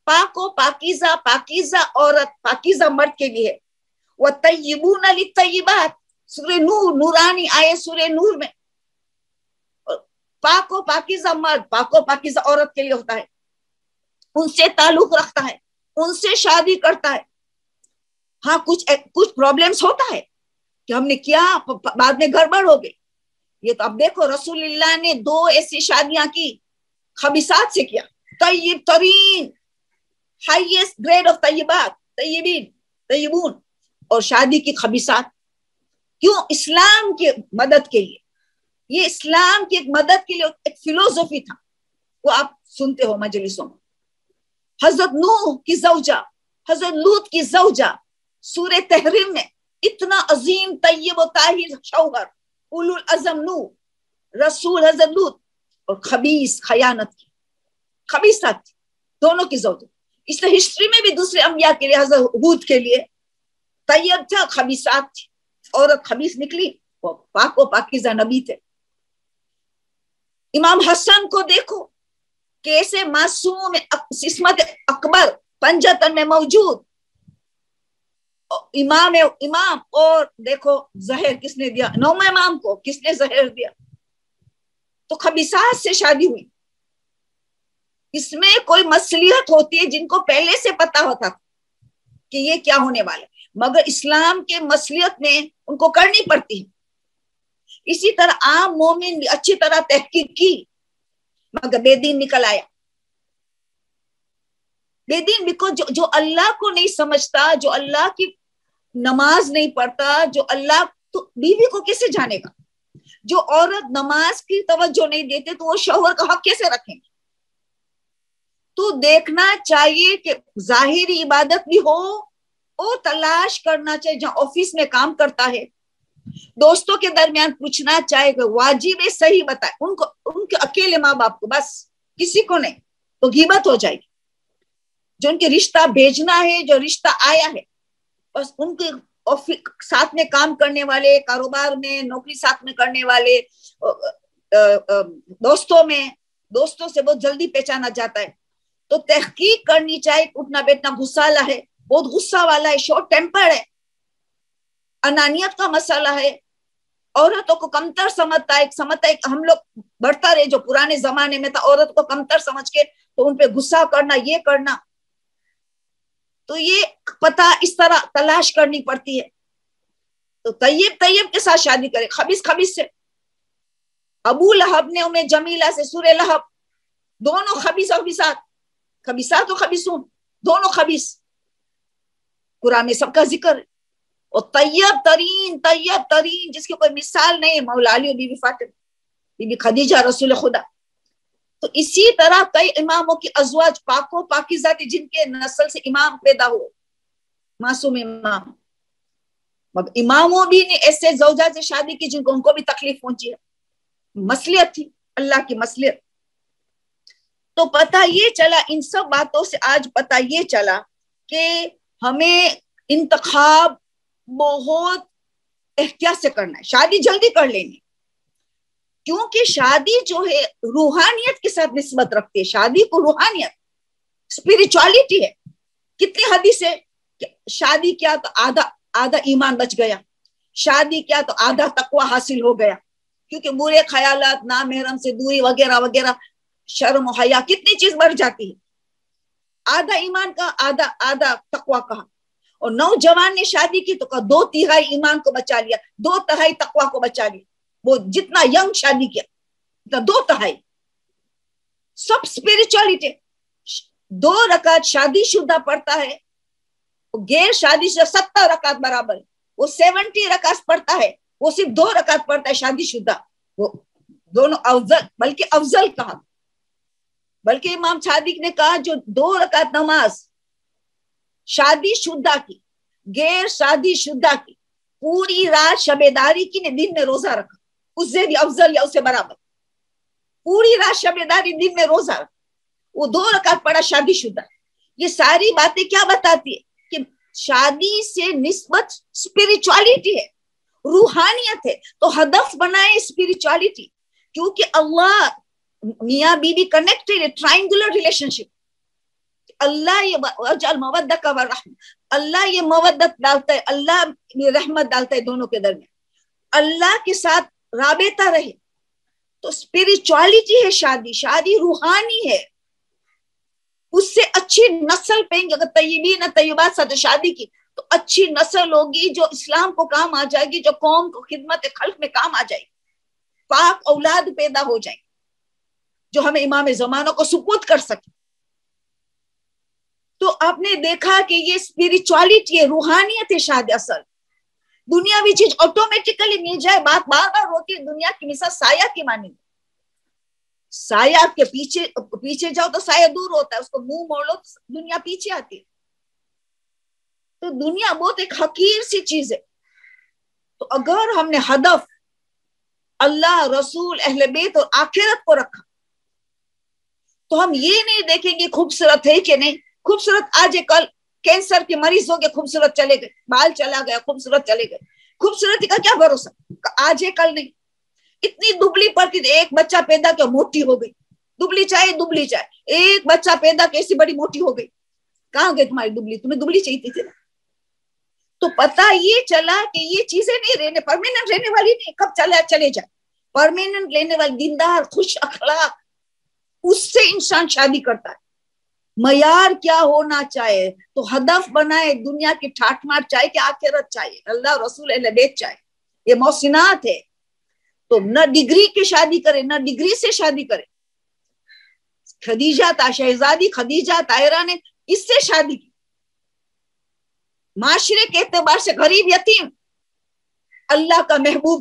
پاک و پاکیزہ، پاکیزہ عورت پاکیزہ مرد کے لیے، وَالطَّيِّبُونَ لِلطَّيِّبَاتِ، سورہ نور، نورانی آئے سورہ نور میں، پاک و پاکیزہ مرد پاک و پاکیزہ عورت کے لیے ہوتا ہے، ان سے تعلق رکھتا ہے، ان سے شادی کرتا ہے۔ ہاں کچھ پرابلمز ہوتا ہے کہ ہم نے کیا بعد میں گڑبڑ ہو گئی، یہ تو اب دیکھو رسول اللہ نے 2 ایسی شادیاں کی، خبیثات سے کیا، طیب ترین، ہائیسٹ گریڈ آف طیبات، طیبون، اور شادی کی خبیثات۔ کیوں؟ اسلام کی مدد کے لیے، یہ اسلام کی ایک مدد کے لیے ایک فلسفی تھا، وہ آپ سنتے ہو مجلسوں میں۔ حضرت نوح کی زوجہ، حضرت لوط کی زوجہ، سورہ تحریم میں اتنا عظیم طیب و طاہر شوہر، اولو العزم نوح، رسول حضرت لوط، اور خبیث خیانت کی خبیثات تھی دونوں کی زوجہ۔ اس لیے ہسٹری میں بھی دوسرے انبیاء کے لیے، حضرت ہود کے لیے طیب تھا، خبیثات تھی، عورت خبیث نکلی، وہ پاک و پاکیزہ نبی تھے۔ امام حسن کو دیکھو کیسے معصوم عصمت اکبر پنجتن میں موجود امام، اور دیکھو زہر کس نے دیا؟ 9 امام کو کس نے زہر دیا؟ تو خبیثات سے شادی ہوئی۔ اس میں کوئی مصلحت ہوتی ہے جن کو پہلے سے پتا ہوتا کہ یہ کیا ہونے والا ہے، مگر اسلام کے مصلحت میں ان کو کرنی پڑتی ہے۔ اسی طرح عام مومن بھی اچھی طرح تحقیق کی مگر بے دین نکل آیا، بے دین جو اللہ کو نہیں سمجھتا، جو اللہ کی نماز نہیں پڑھتا، جو اللہ، تو بیوی کو کیسے جانے گا؟ جو عورت نماز کی توجہ نہیں دیتے تو وہ شوہر کا حق کیسے رکھیں گے؟ تو دیکھنا چاہیے کہ ظاہری عبادت بھی ہو، اور تلاش کرنا چاہیے جہاں آفس میں کام کرتا ہے، دوستوں کے درمیان پوچھنا چاہیے کہ واجب صحیح بتائے، ان کے اکیلے ماں باپ کو، بس کسی کو نہیں، تو غیبت ہو جائے گی۔ جو ان کے رشتہ بھیجنا ہے، جو رشتہ آیا ہے، بس ان کے ساتھ میں کام کرنے والے، کاروبار میں نوکری ساتھ میں کرنے والے، دوستوں سے بہت جلدی پہچانا جاتا ہے۔ تو تحقیق کرنی چاہیے، اٹھنا بیٹھنا غسالہ ہے، بہت غصہ والا ہے, شارٹ ٹیمپر ہے, انانیت کا مسئلہ ہے, عورتوں کو کمتر سمجھتا ہے. ہم لوگ بڑھتا رہے, جو پرانے زمانے میں تھا, عورت کو کمتر سمجھ کے تو ان پہ غصہ کرنا, یہ کرنا. تو یہ پتہ اس طرح تلاش کرنی پڑتی ہے. تو طیب کے ساتھ شادی کرے, خبیث سے. ابو لہب نے ام جمیلہ سے, سورہ لہب, دونوں خبیثات و خبیثون, دونوں خبیث. قرآن میں سب کا ذکر ہے. اور طیب ترین جس کی کوئی مثال نہیں, مولا علی و بی بی فاطمہ, بی بی خدیجہ رسول خدا. تو اسی طرح کئی اماموں کی ازواج پاکوں پاکیزہ تھی, جن کے نسل سے امام پیدا ہوئے, معصوم امام. مگر اماموں بھی نے ایسے زوجات سے شادی کی جن کو ان کو بھی تکلیف پہنچی ہے. مصلیحت تھی, اللہ کی مصلیحت. تو پتہ یہ چلا, ان سب باتوں سے آج پتہ یہ چلا کہ ہمیں انتخاب بہت احتیاط سے کرنا ہے. شادی جلدی کر لینی, کیونکہ شادی جو ہے روحانیت کے ساتھ نسبت رکھتی ہے. شادی کو روحانیت, اسپرچولیٹی ہے. کتنی حدیث ہے کہ شادی کیا تو آدھا ایمان بچ گیا, شادی کیا تو آدھا تقوی حاصل ہو گیا, کیونکہ برے خیالات, نامحرم سے دوری وغیرہ وغیرہ, شرم و حیا, کتنی چیز بڑھ جاتی ہے. آدھا ایمان کا, آدھا تقوی کا. اور نوجوان نے شادی کی تو 2/3 ایمان کو بچا لیا, 2/3 تقوی کو بچا لیا. وہ جتنا ینگ شادی کیا 2/3 سب اسپرچولیٹی. 2 رکعت شادی شدہ پڑھتا ہے, غیر شادی سے 70 رکعت برابر ہے. وہ 70 رکعت پڑھتا ہے, وہ صرف 2 رکعت پڑھتا ہے شادی شدہ. وہ دونوں افضل, بلکہ افضل کہا. بلکہ امام صادق نے کہا جو 2 رکعت نماز شادی شدہ کی, غیر شادی شدہ کی, پوری رات شبیداری کی نے, دن میں روزہ رکھا, اس سے بھی افضل یا اس سے برابر. پوری رات شبیداری, دن میں روزہ رکھا, وہ 2 رکعت پڑھا شادی شدہ. یہ ساری باتیں کیا بتاتی ہے کہ شادی سے نسبت اسپرچولیٹی ہے, روحانیت ہے. تو ہدف بنائے اسپرچولیٹی, کیونکہ اللہ میاں بیوی کنیکٹڈ ہے, ٹرائنگولر ریلیشن شپ. اللہ یہ مودۃ و رحمۃ, اللہ یہ مودت ڈالتا ہے, اللہ یہ رحمت ڈالتا ہے دونوں کے درمیان, اللہ کے ساتھ رابطہ رہے. تو اسپرچولیٹی ہے شادی, شادی روحانی ہے. اس سے اچھی نسل پائیں گے. اگر طیبین طیبات سے شادی کی تو اچھی نسل ہوگی جو اسلام کو کام آ جائے گی, جو قوم کو خدمت خلق میں کام آ جائے گی. پاک اولاد پیدا ہو جائیں جو ہمیں امام زمانوں کو سپرد کر سکے. تو آپ نے دیکھا کہ یہ اسپرچولیٹی ہے, روحانیت ہے شادی. اصل دنیاوی چیز آٹومیٹیکلی مل جائے, بات بار بار ہوتی ہے. دنیا کی مثال سایہ کی مانی, سایہ کے پیچھے جاؤ تو سایہ دور ہوتا ہے, اس کو منہ موڑ لو تو دنیا پیچھے آتی ہے. تو دنیا بہت ایک حقیر سی چیز ہے. تو اگر ہم نے ہدف اللہ, رسول, اہل بیت اور آخرت کو رکھا تو ہم یہ نہیں دیکھیں گے خوبصورت ہے کہ نہیں. خوبصورت آج کل کینسر کے مریض ہو گئے, خوبصورت چلے گئے, بال چلا گیا, خوبصورت چلے گئے. خوبصورتی کا کیا بھروسہ, آج کل نہیں. اتنی دبلی پڑتی, ایک بچہ پیدا کیا موٹی ہو گئی, دبلی چاہے. ایک بچہ پیدا کیا ایسی بڑی موٹی ہو گئی. کہاں گئی تمہاری دبلی, تمہیں دبلی چاہیے تھی نا. تو پتہ یہ چلا کہ یہ چیزیں نہیں رہنے, پرماننٹ رہنے والی نہیں. کب چلے جائے. پرماننٹ رہنے والی دیندار, خوش اخلاق, اس سے انسان شادی کرتا ہے. معیار کیا ہونا چاہیے, تو ہدف بنائے دنیا کی ٹھاٹ ماٹ چاہیے کہ آخرت چاہیے, اللہ رسول اہل بیت چاہیے. یہ محسنات ہے. تو نہ ڈگری کی شادی کرے, نہ ڈگری سے شادی کرے. شہزادی خدیجہ طاہرہ نے اس سے شادی کی, معاشرے کے اعتبار سے غریب یتیم, اللہ کا محبوب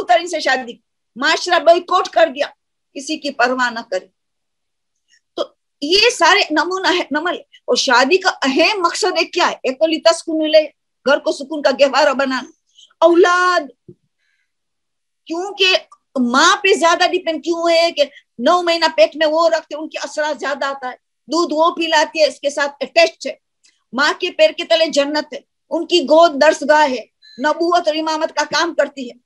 ترین سے شادی کی. معاشرہ بائیکاٹ کر دیا, کسی کی پرواہ نہ کرے. تو یہ سارے نمل. اور شادی کا اہم مقصد ایک کیا ہے, ایک تو لتسکنوا الیہ, گھر کو سکون کا گہوارہ بنانا. اولاد, کیونکہ ماں پہ زیادہ ڈیپینڈ کیوں ہے کہ 9 مہینہ پیٹ میں وہ رکھتے, ان کے اثرات زیادہ آتا ہے. دودھ وہ پلاتی ہے, اس کے ساتھ اٹیچ ہے. ماں کے پیر کے تلے جنت ہے, ان کی گود درسگاہ ہے, نبوت اور امامت کا کام کرتی ہے.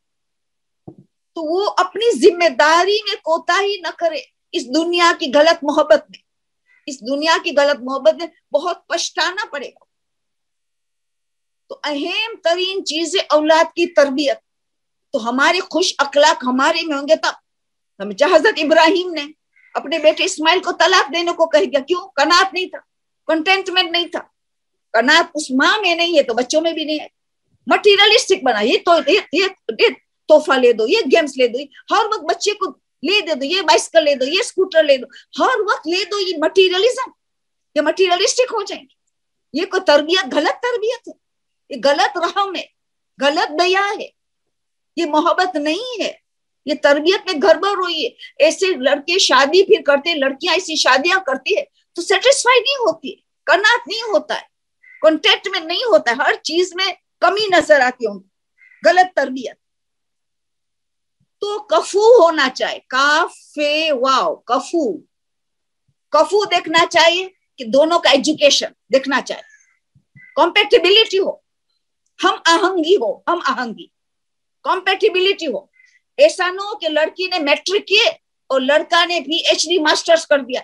تو وہ اپنی ذمہ داری میں کوتاہی نہ کرے اس دنیا کی غلط محبت میں. اس دنیا کی غلط محبت میں بہت پچھتانا پڑے گا. تو اہم ترین چیز ہے اولاد کی تربیت. تو ہمارے خوش اخلاق ہمارے میں ہوں گے تب. حضرت ابراہیم نے اپنے بیٹے اسماعیل کو طلاق دینے کو کہہ دیا. کیوں؟ قناعت نہیں تھا, کنٹینٹمنٹ نہیں تھا. قناعت اس ماں میں نہیں ہے تو بچوں میں بھی نہیں ہے. مٹیریلسٹک بنا, یہ تحفہ لے دو, یہ گیمز لے دو, ہر وقت بچے کو لے دے دو, یہ بائسکل لے دو, یہ اسکوٹر لے دو, ہر وقت لے دو. یہ مٹیریلزم, یہ مٹیریلسٹک ہو جائیں گے. یہ کوئی تربیت, غلط تربیت ہے. یہ غلط رحم ہے, غلط دیا ہے, یہ محبت نہیں ہے. یہ تربیت میں گڑبڑ ہوئی ہے. ایسے لڑکے شادی پھر کرتے, لڑکیاں ایسی شادیاں کرتی ہے تو سیٹسفائی نہیں ہوتی ہے, قناعت نہیں ہوتا ہے, کانٹیکٹ میں نہیں ہوتا ہے, ہر چیز میں کمی نظر آتی ہے. غلط تربیت. تو کفو ہونا چاہیے, کافے واو, کفو. کفو دیکھنا چاہیے کہ دونوں کا ایجوکیشن دیکھنا چاہیے, کمپیٹیبلٹی ہو, ہم آہنگی ہو, ہم آہنگی, کمپیٹیبلٹی ہو. ایسا نہ ہو کہ لڑکی نے میٹرک کیے اور لڑکا نے پی ایچ ڈی ماسٹرز کر دیا,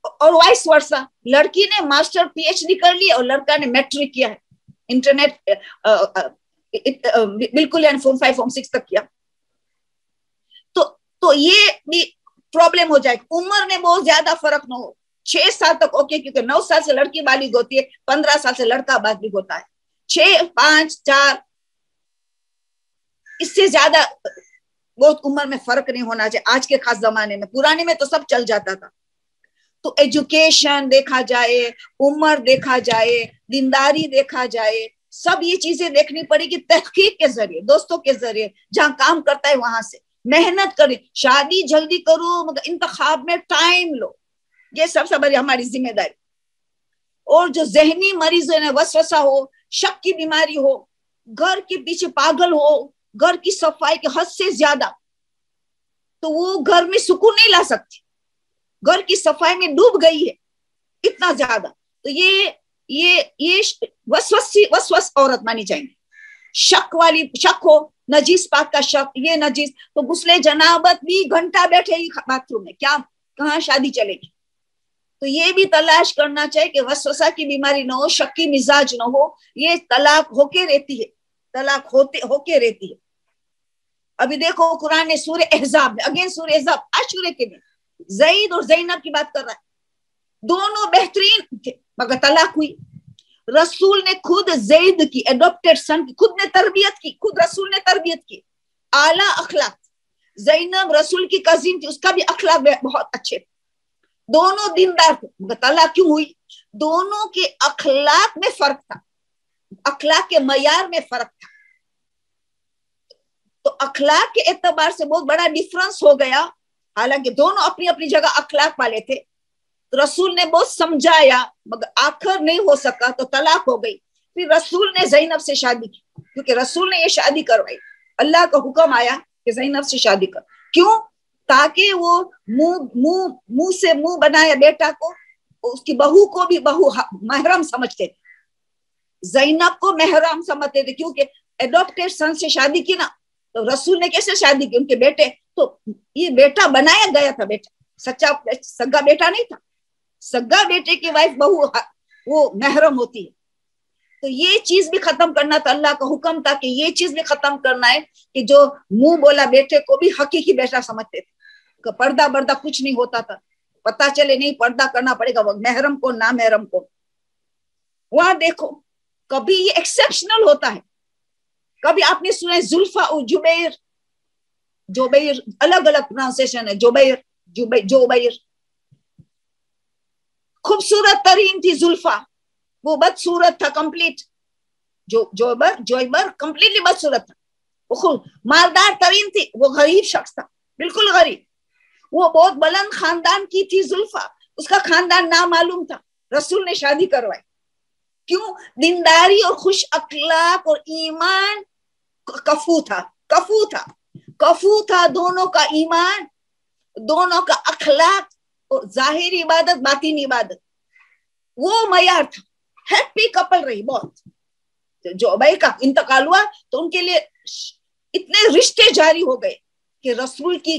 اور وائس ورسا, لڑکی نے ماسٹر پی ایچ ڈی کر لیا اور لڑکا نے میٹرک کیا ہے, انٹرنیٹ بالکل 4 5 4 6 تک کیا. تو یہ بھی پرابلم ہو جائے. عمر میں بہت زیادہ فرق نہ ہو, 6 سال تک اوکے, کیونکہ 9 سال سے لڑکی بالغ ہوتی ہے, 15 سال سے لڑکا بالغ ہوتا ہے. 6 5 4 اس سے زیادہ بہت عمر میں فرق نہیں ہونا چاہیے آج کے خاص زمانے میں. پرانے میں تو سب چل جاتا تھا. تو ایجوکیشن دیکھا جائے, عمر دیکھا جائے, دینداری دیکھا جائے, سب یہ چیزیں دیکھنی پڑے گی تحقیق کے ذریعے, دوستوں کے ذریعے, جہاں کام کرتا ہے وہاں سے محنت کریں. شادی جلدی کرو مگر انتخاب میں ٹائم لو, یہ سب سے بڑی ہماری ذمہ داری. اور جو ذہنی مریض ہے, وسوسہ ہو, شک کی بیماری ہو, گھر کے پیچھے پاگل ہو, گھر کی صفائی کے حد سے زیادہ, تو وہ گھر میں سکون نہیں لا سکتی, گھر کی صفائی میں ڈوب گئی ہے اتنا زیادہ. تو یہ وسوس عورت مانی جائیں گی. شک والی, شک ہو, نجیس پاک کا شک, یہ نجیس, تو غسل جنابت بھی گھنٹہ بیٹھے ہی باتھ روم میں, کیا کہاں شادی چلے گی. تو یہ بھی تلاش کرنا چاہیے کہ وسوسہ کی بیماری نہ ہو, شک کی مزاج نہ ہو. یہ طلاق ہو کے رہتی ہے, طلاق ہو کے رہتی ہے. ابھی دیکھو قرآن نے سورہ احزاب میں, اگین سورہ احزاب, عاشورے کے دن زید اور زینب کی بات کر رہا ہے. دونوں بہترین تھے مگر طلاق ہوئی. رسول نے خود زید کی ایڈاپٹیڈ سن کی خود نے تربیت کی, خود رسول نے تربیت کی, اعلیٰ اخلاق. زینب رسول کی کزن تھی, اس کا بھی اخلاق بہت اچھے تھے. دونوں دیندار تھے مگر طلاق کیوں ہوئی؟ دونوں کے اخلاق میں فرق تھا, اخلاق کے معیار میں فرق تھا. تو اخلاق کے اعتبار سے بہت بڑا ڈیفرنس ہو گیا, حالانکہ دونوں اپنی اپنی جگہ اخلاق والے تھے. تو رسول نے بہت سمجھایا مگر آخر نہیں ہو سکا تو طلاق ہو گئی. پھر رسول نے زینب سے شادی کی, کیونکہ رسول نے یہ شادی کروائی, اللہ کا حکم آیا کہ زینب سے شادی کر. کیوں؟ تاکہ وہ منہ سے منہ بنایا بیٹا کو, اس کی بہو کو بھی بہو محرم سمجھتے تھے, زینب کو محرم سمجھتے تھے, کیونکہ ایڈاپٹیڈ سن سے شادی کی نا. تو رسول نے کیسے شادی کی؟ ان کے بیٹے, تو یہ بیٹا بنایا گیا تھا, بیٹا سچا سگا بیٹا نہیں تھا. سگا بیٹے کی وائف بہو وہ محرم ہوتی ہے. تو یہ چیز بھی ختم کرنا تھا, اللہ کا حکم تھا کہ یہ چیز بھی ختم کرنا ہے کہ جو منہ بولا بیٹے کو بھی حقیقی بیٹا سمجھتے تھے. پردہ بردہ کچھ نہیں ہوتا تھا, پتا چلے نہیں پردہ کرنا پڑے گا, محرم کو نہ محرم کو. وہاں دیکھو کبھی یہ ایکسپشنل ہوتا ہے, کبھی آپ نے سنا زلفا اور جبیر, جوبیر الگ الگ پروننسیشن ہے, جوبیر. خوبصورت ترین تھی زلفا, وہ بدصورت تھا کمپلیٹ. جوبر کمپلیٹلی بدصورت تھا. وہ مالدار ترین تھی, وہ غریب شخص تھا, بالکل غریب. وہ بہت بلند خاندان کی تھی زلفا, اس کا خاندان نامعلوم تھا. رسول نے شادی کروائی. کیوں؟ دینداری اور خوش اخلاق اور ایمان کفو تھا, دونوں کا ایمان, دونوں کا اخلاق, اور ظاہری عبادت باطنی عبادت, وہ معیار تھا. ہیپی کپل رہی بہت. جو بھائی کا انتقال ہوا تو ان کے لیے اتنے رشتے جاری ہو گئے کہ رسول کی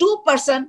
2%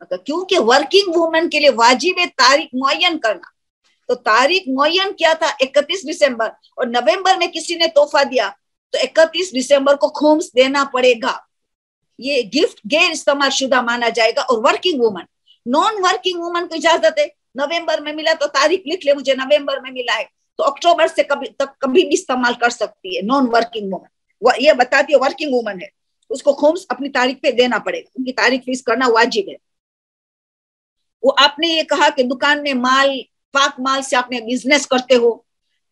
کیونکہ ورکنگ وومن کے لیے واجب ہے تاریخ معین کرنا. تو تاریخ معین کیا تھا 31 دسمبر, اور نومبر میں کسی نے تحفہ دیا تو 31 دسمبر کو خمس دینا پڑے گا. یہ گفٹ غیر استعمال شدہ مانا جائے گا. اور working women, non working women کو اجازت ہے, نومبر میں ملا تو تاریخ لکھ لے مجھے نومبر میں ملا ہے, تو اکتوبر سے کبھی بھی استعمال کر سکتی ہے. نان ورکنگ وومن یہ بتاتی ہے ورکنگ وومن ہے, اس کو خمس اپنی تاریخ پہ دینا پڑے گا, ان کی تاریخ فیس کرنا واجب ہے. وہ آپ نے یہ کہا کہ دکان میں مال, پاک مال سے آپ نے بزنس کرتے ہو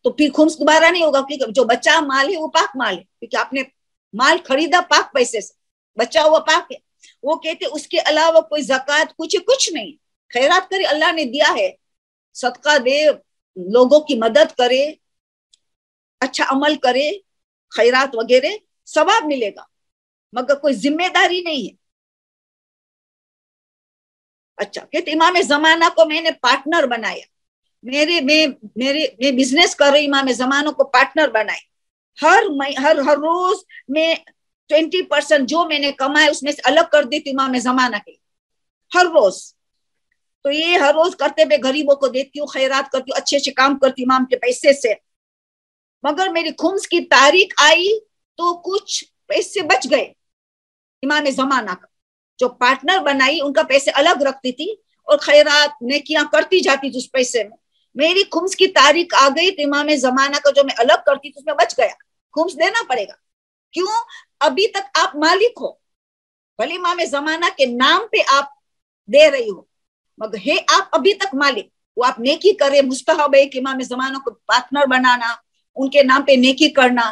تو پھر خمس دوبارہ نہیں ہوگا, کیونکہ جو بچا مال ہے وہ پاک مال ہے, کیونکہ آپ نے مال خریدا پاک پیسے سے, بچا ہوا پاک ہے. وہ کہتے اس کے علاوہ کوئی زکوٰۃ کچھ نہیں, خیرات کرے, اللہ نے دیا ہے, صدقہ دے, لوگوں کی مدد کرے, اچھا عمل کرے, خیرات وغیرہ ثواب ملے گا, مگر کوئی ذمہ داری نہیں ہے. اچھا کہتے امام زمانہ کو میں نے پارٹنر بنایا, میں بزنس کر رہی, امام زمانہ کو پارٹنر بنائے. ہر روز میں 20% جو میں نے کمایا اس میں سے الگ کر دیتی امام زمانہ کے, ہر روز. تو یہ ہر روز کرتے ہوئے غریبوں کو دیتی ہوں, خیرات کرتی ہوں, اچھے کام کرتی ہوں امام کے پیسے سے. مگر میری خمس کی تاریخ آئی تو کچھ پیسے بچ گئے. امام زمانہ کا جو پارٹنر بنائی ان کا پیسے الگ رکھتی تھی اور خیرات نیکیاں کرتی جاتی تھی اس پیسے میں. میری خمس کی تاریخ آ گئی تو امام زمانہ کا جو میں الگ کرتی تھی اس میں بچ گیا, خمس دینا پڑے گا. کیوں؟ ابھی تک آپ مالک ہو, بھلے امام زمانہ کے نام پہ آپ دے رہی ہو, مگر ہے آپ ابھی تک مالک. وہ آپ نیکی کرے, مستحب ہے کہ امام زمانہ کو پارٹنر بنانا, ان کے نام پہ نیکی کرنا.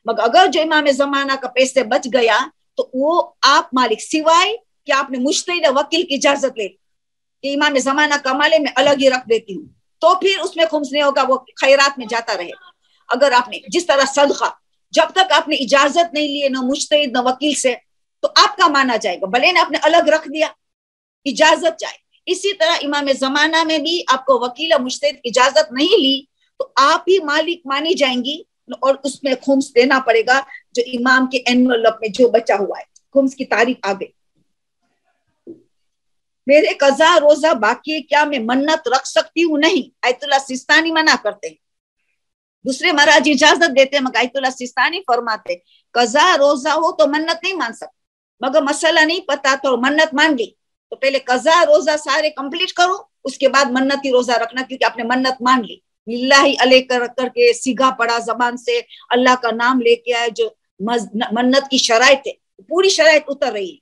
مگر اگر جو امام زمانہ کا پیسے بچ گیا تو وہ آپ مالک, سوائے کہ آپ نے مجتہد وکیل کی اجازت لے کہ امام زمانہ کا مال میں الگ ہی رکھ دیتی ہوں, تو پھر اس میں خمس نہیں ہوگا, وہ خیرات میں جاتا رہے. اگر آپ نے جس طرح صدقہ, جب تک آپ نے اجازت نہیں لیے نہ مجتہد نہ وکیل سے, تو آپ کا مانا جائے گا, بھلے نے آپ نے الگ رکھ دیا, اجازت چاہے. اسی طرح امام زمانہ میں بھی آپ کو وکیل اور مجتہد کی اجازت نہیں لی تو آپ ہی مالک مانی جائیں گی, اور اس میں خمس دینا پڑے گا جو امام کے انویلپ میں جو بچا ہوا ہے. خمس کی تاریخ آ گئی. میرے قضا روزہ باقی ہے, کیا میں منت رکھ سکتی ہوں؟ نہیں, آیت اللہ سیستانی منع کرتے ہیں. دوسرے مہاراج اجازت دیتے ہیں, مگر آیت اللہ سیستانی فرماتے قضا روزہ ہو تو منت نہیں مان سکتے, مگر مسئلہ نہیں پتا تو منت مان لی تو پہلے قضا روزہ سارے کمپلیٹ کرو, اس کے بعد منتی روزہ رکھنا, کیونکہ آپ نے منت مان لی. اللہ علیہ کر کے سیگا پڑا زبان سے, اللہ کا نام لے کے آئے, جو منت کی شرائط ہے پوری شرائط اتر رہی ہے.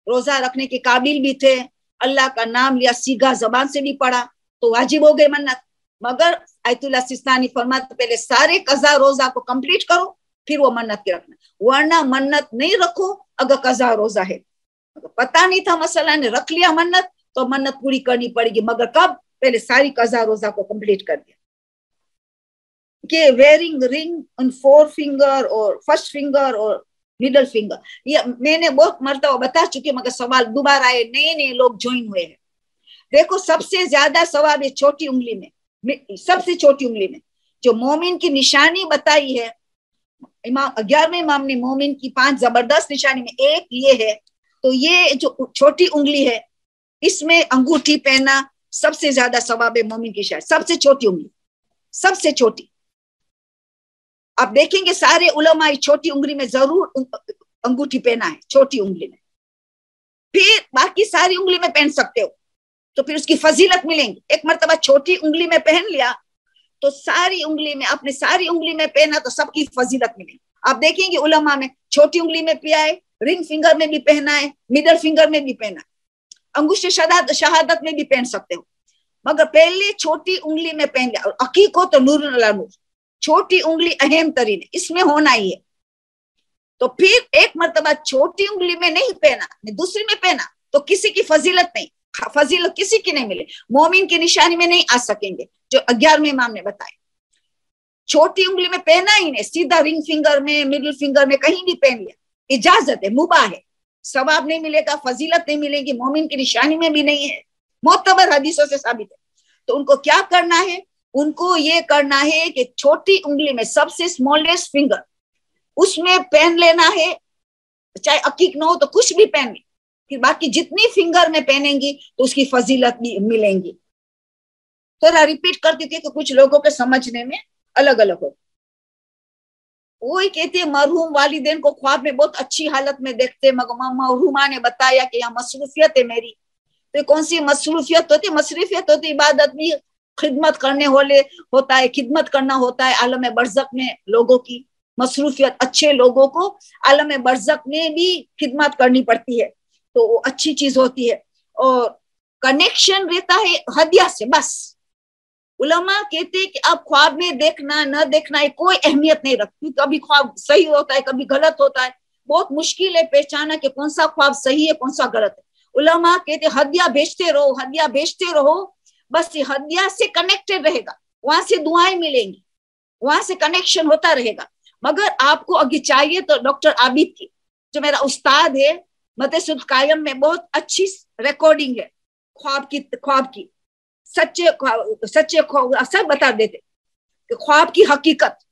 روزہ رکھنے کے قابل بھی تھے, اللہ کا نام لیا, سیگا زبان سے بھی پڑا, تو واجب ہو گئے منت. مگر آیت اللہ سیستانی فرماتے پہلے سارے قضا روزہ کو کمپلیٹ کرو, پھر وہ منت کے رکھنا, ورنہ منت نہیں رکھو اگر قضا روزہ ہے. پتا نہیں تھا مسئلہ, نے رکھ لیا منت تو منت پوری کرنی پڑے گی, مگر کب؟ پہلے ساری قضا روزہ کو کمپلیٹ کر دیا. کہ ویئرنگ رنگ آن 4 فنگر اور فرسٹ فنگر اور مڈل فنگر, یہ میں نے بہت مرتبہ بتا چکی, مگر سوال دوبارہ آئے, نئے لوگ جوائن ہوئے ہیں. دیکھو سب سے زیادہ ثواب ہے چھوٹی انگلی میں, سب سے چھوٹی انگلی میں. جو مومن کی نشانی بتائی ہے امام 11ویں امام نے, مومن کی 5 زبردست نشانی میں ایک یہ ہے. تو یہ جو چھوٹی انگلی ہے اس میں انگوٹھی پہنا سب سے زیادہ ثواب ہے مومن کی شاید, سب سے چھوٹی انگلی, سب سے چھوٹی. آپ دیکھیں گے سارے علماء چھوٹی انگلی میں ضرور انگوٹھی پہنا ہے, چھوٹی انگلی میں. پھر باقی ساری انگلی میں پہن سکتے ہو تو پھر اس کی فضیلت ملیں گی. ایک مرتبہ چھوٹی انگلی میں پہن لیا تو ساری انگلی میں, آپ نے ساری انگلی میں پہنا تو سب کی فضیلت ملے گی. آپ دیکھیں گے علماء میں چھوٹی انگلی میں پیا ہے, رنگ فنگر میں بھی پہنا ہے, مڈل فنگر میں بھی پہنا ہے, انگشت شہادت میں بھی پہن سکتے ہو, مگر پہلے چھوٹی انگلی میں پہن لیا. اور عقیق ہو تو نور اللہ نور, چھوٹی انگلی اہم ترین ہے, اس میں ہونا ہی ہے. تو پھر ایک مرتبہ چھوٹی انگلی میں نہیں پہنا, دوسری میں پہنا تو کسی کی فضیلت نہیں, فضیلت کسی کی نہیں ملے, مومن کی نشانی میں نہیں آ سکیں گے جو 11ویں امام نے بتایا. چھوٹی انگلی میں پہنا ہی نہیں, سیدھا رنگ فنگر میں, مڈل فنگر میں کہیں بھی پہن لیا, اجازت ہے, مباح ہے, ثواب نہیں ملے گا, فضیلت نہیں ملے گی, مومن کی نشانی میں بھی نہیں ہے, معتبر حدیثوں سے ثابت ہے. تو ان کو کیا کرنا ہے؟ ان کو یہ کرنا ہے کہ چھوٹی انگلی میں سب سے اسمالسٹ فنگر اس میں پہن لینا ہے, چاہے عقیق نہ ہو تو کچھ بھی پہن لے, پھر باقی جتنی فنگر میں پہنیں گی تو اس کی فضیلت بھی ملیں گی. تھوڑا ریپیٹ کرتی تھی کہ کچھ لوگوں کے سمجھنے میں الگ الگ ہو. وہی کہتے ہیں مرحوم والدین کو خواب میں بہت اچھی حالت میں دیکھتے, مگر مرحوما نے بتایا کہ یہاں مصروفیت ہے میری. تو کون سی مصروفیت ہوتی؟ مصروفیت ہوتی عبادت بھی, خدمت کرنے والے ہوتا ہے, خدمت کرنا ہوتا ہے عالم برزخ میں لوگوں کی مصروفیت. اچھے لوگوں کو عالم برزخ میں بھی خدمت کرنی پڑتی ہے, تو وہ اچھی چیز ہوتی ہے. اور کنیکشن رہتا ہے ہدیہ سے. بس علماء کہتے ہیں کہ اب خواب میں دیکھنا نہ دیکھنا کوئی اہمیت نہیں رکھتی. کبھی خواب صحیح ہوتا ہے, کبھی غلط ہوتا ہے. بہت مشکل ہے پہچانا کہ کون سا خواب صحیح ہے کون سا غلط ہے. علماء کہتے ہیں ہدیہ بیچتے رہو, ہدیہ بیچتے رہو. بس یہ ہدیہ سے کنیکٹڈ رہے گا, وہاں سے دعائیں ملیں گی, وہاں سے کنیکشن ہوتا رہے گا. مگر آپ کو اگے چاہیے تو ڈاکٹر عابد کی, جو میرا استاد ہے, مدرسۃ القائم میں بہت اچھی ریکارڈنگ ہے خواب کی سچے خواب سب بتا دیتے کہ خواب کی حقیقت,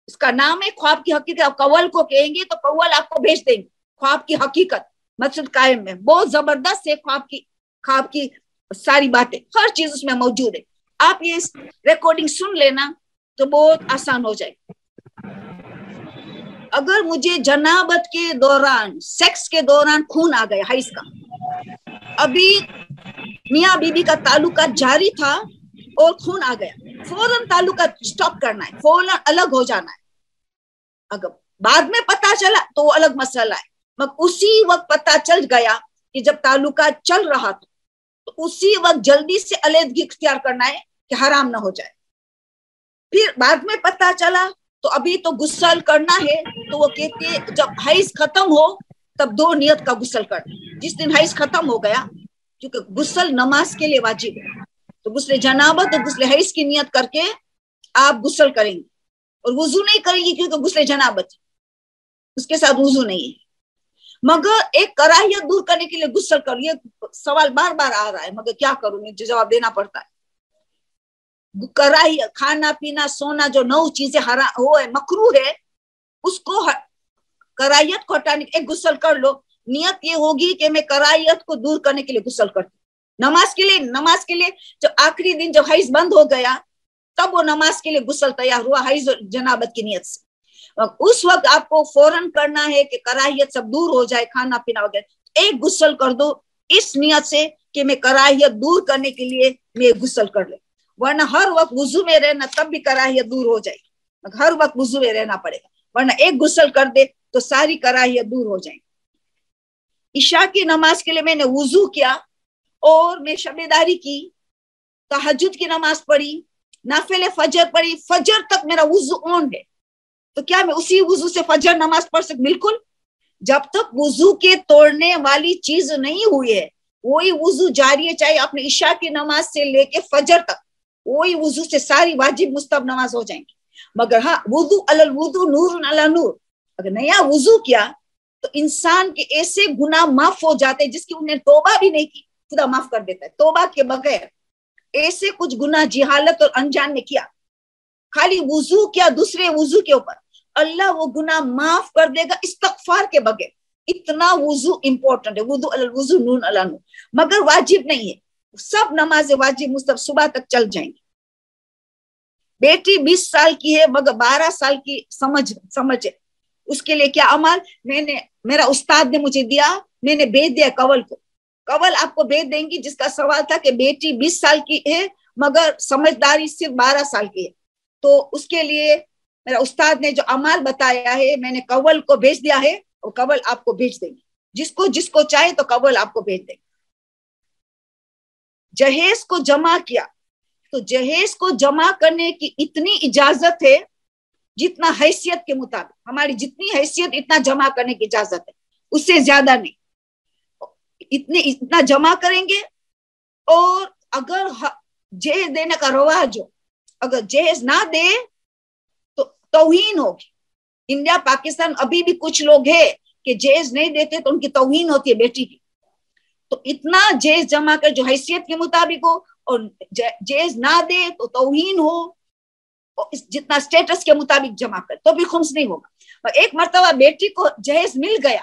اس کا نام ہے خواب کی حقیقت. آپ کول کو کہیں گے تو کول آپ کو بھیج دیں گے. خواب کی حقیقت مدرسۃ القائم میں بہت زبردست ہے. خواب کی ساری باتیں, ہر چیز اس میں موجود ہے. آپ یہ ریکارڈنگ سن لینا تو بہت آسان ہو جائے. اگر مجھے جنابت کے دوران, سیکس کے دوران خون آ گیا حیض کا, ابھی میاں بیوی کا تعلقات جاری تھا اور خون آ گیا, فوراً تعلقات سٹاپ کرنا ہے, فوراً الگ ہو جانا ہے. اگر بعد میں پتا چلا تو وہ الگ مسئلہ ہے, مگر اسی وقت پتا چل گیا کہ جب تعلقات چل رہا تھا تو اسی وقت جلدی سے علیحدگی اختیار کرنا ہے کہ حرام نہ ہو جائے. پھر بعد میں پتا چلا تو ابھی تو غسل کرنا ہے, تو وہ کہتے جب حیض ختم ہو تب 2 نیت کا غسل کرنا. جس دن حیض ختم ہو گیا, کیونکہ غسل نماز کے لیے واجب ہے, تو غسل جنابت اور غسل حیض کی نیت کر کے آپ غسل کریں گے. اور وضو نہیں کریں گے کیونکہ غسل جنابت اس کے ساتھ وضو نہیں ہے. مگر ایک کراہیت دور کرنے کے لیے غسل کر, یہ سوال بار بار آ رہا ہے مگر کیا کروں, مجھے جواب دینا پڑتا ہے. کراہیت, کھانا پینا سونا جو 9 چیزیں وہ ہے مکروہ ہے, اس کو کراہیت کو ہٹانے ایک غسل کر لو. نیت یہ ہوگی کہ میں کراہیت کو دور کرنے کے لیے غسل کرتی. نماز کے لیے جو آخری دن جو حیض بند ہو گیا تب وہ نماز کے لیے غسل تیار ہوا حیض اور جنابت کی نیت سے. اس وقت آپ کو فوراً کرنا ہے کہ کراہیت سب دور ہو جائے, کھانا پینا وغیرہ. ایک غسل کر دو اس نیت سے کہ میں کراہیت دور کرنے کے لیے میں غسل کر لوں. ورنہ ہر وقت وضو میں رہنا تب بھی کراہیت دور ہو جائے گی, ہر وقت وضو میں رہنا پڑے گا. ورنہ ایک غسل کر دے تو ساری کراہیت دور ہو جائیں. عشاء کی نماز کے لیے میں نے وضو کیا اور میں شب داری کی, تہجد کی نماز پڑھی, نافل فجر پڑھی, فجر تک میرا وضو آن ہے. تو کیا میں اسی وضو سے فجر نماز پڑھ سکتی؟ بالکل. جب تک وضو کے توڑنے والی چیز نہیں ہوئی ہے وہی وضو جاری ہے, چاہے اپنے عشاء کی نماز سے لے کے فجر تک وہی وضو سے ساری واجب مستحب نماز ہو جائیں گی. مگر ہاں وضو علی الوضو نور علی نور, اگر نیا وضو کیا تو انسان کے ایسے گناہ معاف ہو جاتے جس کی انہیں توبہ بھی نہیں کی, خدا معاف کر دیتا ہے. توبہ کے بغیر ایسے کچھ گناہ جہالت اور انجان میں کیا, خالی وضو کیا دوسرے وضو کے اوپر, اللہ وہ گناہ معاف کر دے گا استغفار کے بغیر. اتنا وضو امپورٹنٹ ہے, وضو علی الوضو نور علی نور. مگر واجب نہیں ہے, سب نماز واجب مستحب صبح تک چل جائیں گی. بیٹی 20 سال کی ہے مگر 12 سال کی سمجھ ہے, اس کے لیے کیا عمل؟ میرا استاد نے مجھے دیا, میں نے بھیج دیا کول کو. کول آپ کو بھیج دیں گی جس کا سوال تھا کہ بیٹی 20 سال کی ہے مگر سمجھداری صرف 12 سال کی ہے. تو اس کے لیے میرا استاد نے جو عمل بتایا ہے میں نے کول کو بھیج دیا ہے, اور کول آپ کو بھیج دیں گے. جس کو چاہے تو کول آپ کو بھیج دیں گے. جہیز کو جمع کیا تو جہیز کو جمع کرنے کی اتنی اجازت ہے جتنا حیثیت کے مطابق, ہماری جتنی حیثیت اتنا جمع کرنے کی اجازت ہے, اس سے زیادہ نہیں. اتنا جمع کریں گے. اور اگر جہیز دینے کا رواج ہو, اگر جہیز نہ دے تو توہین ہوگی. انڈیا پاکستان ابھی بھی کچھ لوگ ہیں کہ جہیز نہیں دیتے تو ان کی توہین ہوتی ہے بیٹی کی. تو اتنا جہیز جمع کر جو حیثیت کے مطابق ہو, اور جہیز نہ دے تو توہین ہو, جتنا سٹیٹس کے مطابق جمع کر تو بھی خمس نہیں ہوگا. ایک مرتبہ بیٹی کو جہیز مل گیا,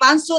500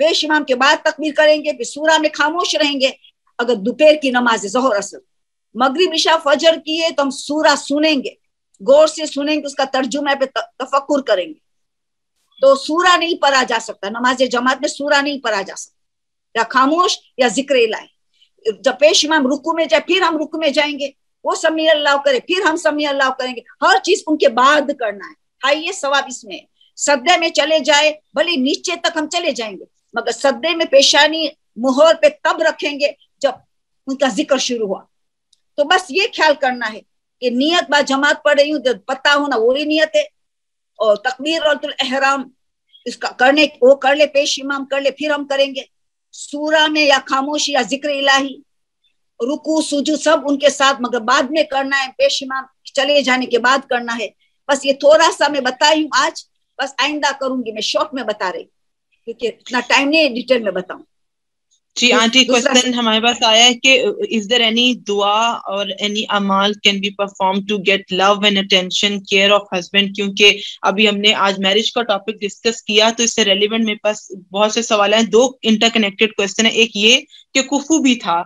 پیش امام کے بعد تکبیر کریں گے, پھر سورہ میں خاموش رہیں گے. اگر دوپہر کی نماز ظہر اثر مغرب عشاء فجر کی ہے تو ہم سورہ سنیں گے, غور سے سنیں گے, اس کا ترجمہ پہ تفکر کریں گے. تو سورہ نہیں پڑھا جا سکتا, نماز جماعت میں سورہ نہیں پڑھا جا سکتا, یا خاموش یا ذکر الہی. جب پیش امام رکوع میں جائے پھر ہم رکوع میں جائیں گے, وہ سمیع اللہ کرے پھر ہم سمیع اللہ کریں گے. ہر چیز ان کے بعد کرنا ہے. ہاں یہ ثواب اس میں. سجدے میں چلے جائے بھلے نیچے تک ہم چلے جائیں گے, مگر سجدے میں پیشانی مہر پہ تب رکھیں گے جب ان کا ذکر شروع ہوا. تو بس یہ خیال کرنا ہے کہ نیت با جماعت پڑھ رہی ہوں, جب پتہ ہونا وہی نیت ہے. اور تکبیرۃ الاحرام اس کا کرنے وہ کر لے, پیش امام کر لے, پھر ہم کریں گے. سورہ میں یا خاموشی یا ذکر الہی, رکوع سجود سب ان کے ساتھ, مگر بعد میں کرنا ہے, پیش امام چلے جانے کے بعد کرنا ہے. بس یہ تھوڑا سا میں بتائی ہوں آج, بس آئندہ کروں گی. میں شارٹ میں بتا رہی کیونکہ اتنا ٹائم نہیں ڈیٹیل میں بتاؤں. جی آنٹی, کوشچن ہمارے پاس آیا ہے کہ از دیر اینی دعا اور اینی اعمال can be perform to get love and attention care of husband, کیونکہ ابھی ہم نے آج میرج کا ٹاپک ڈسکس کیا تو اس سے ریلیونٹ میرے پاس بہت سے سوال ہیں. 2 انٹر کنیکٹڈ کوشچن ہیں. ایک یہ کہ کفو بھی تھا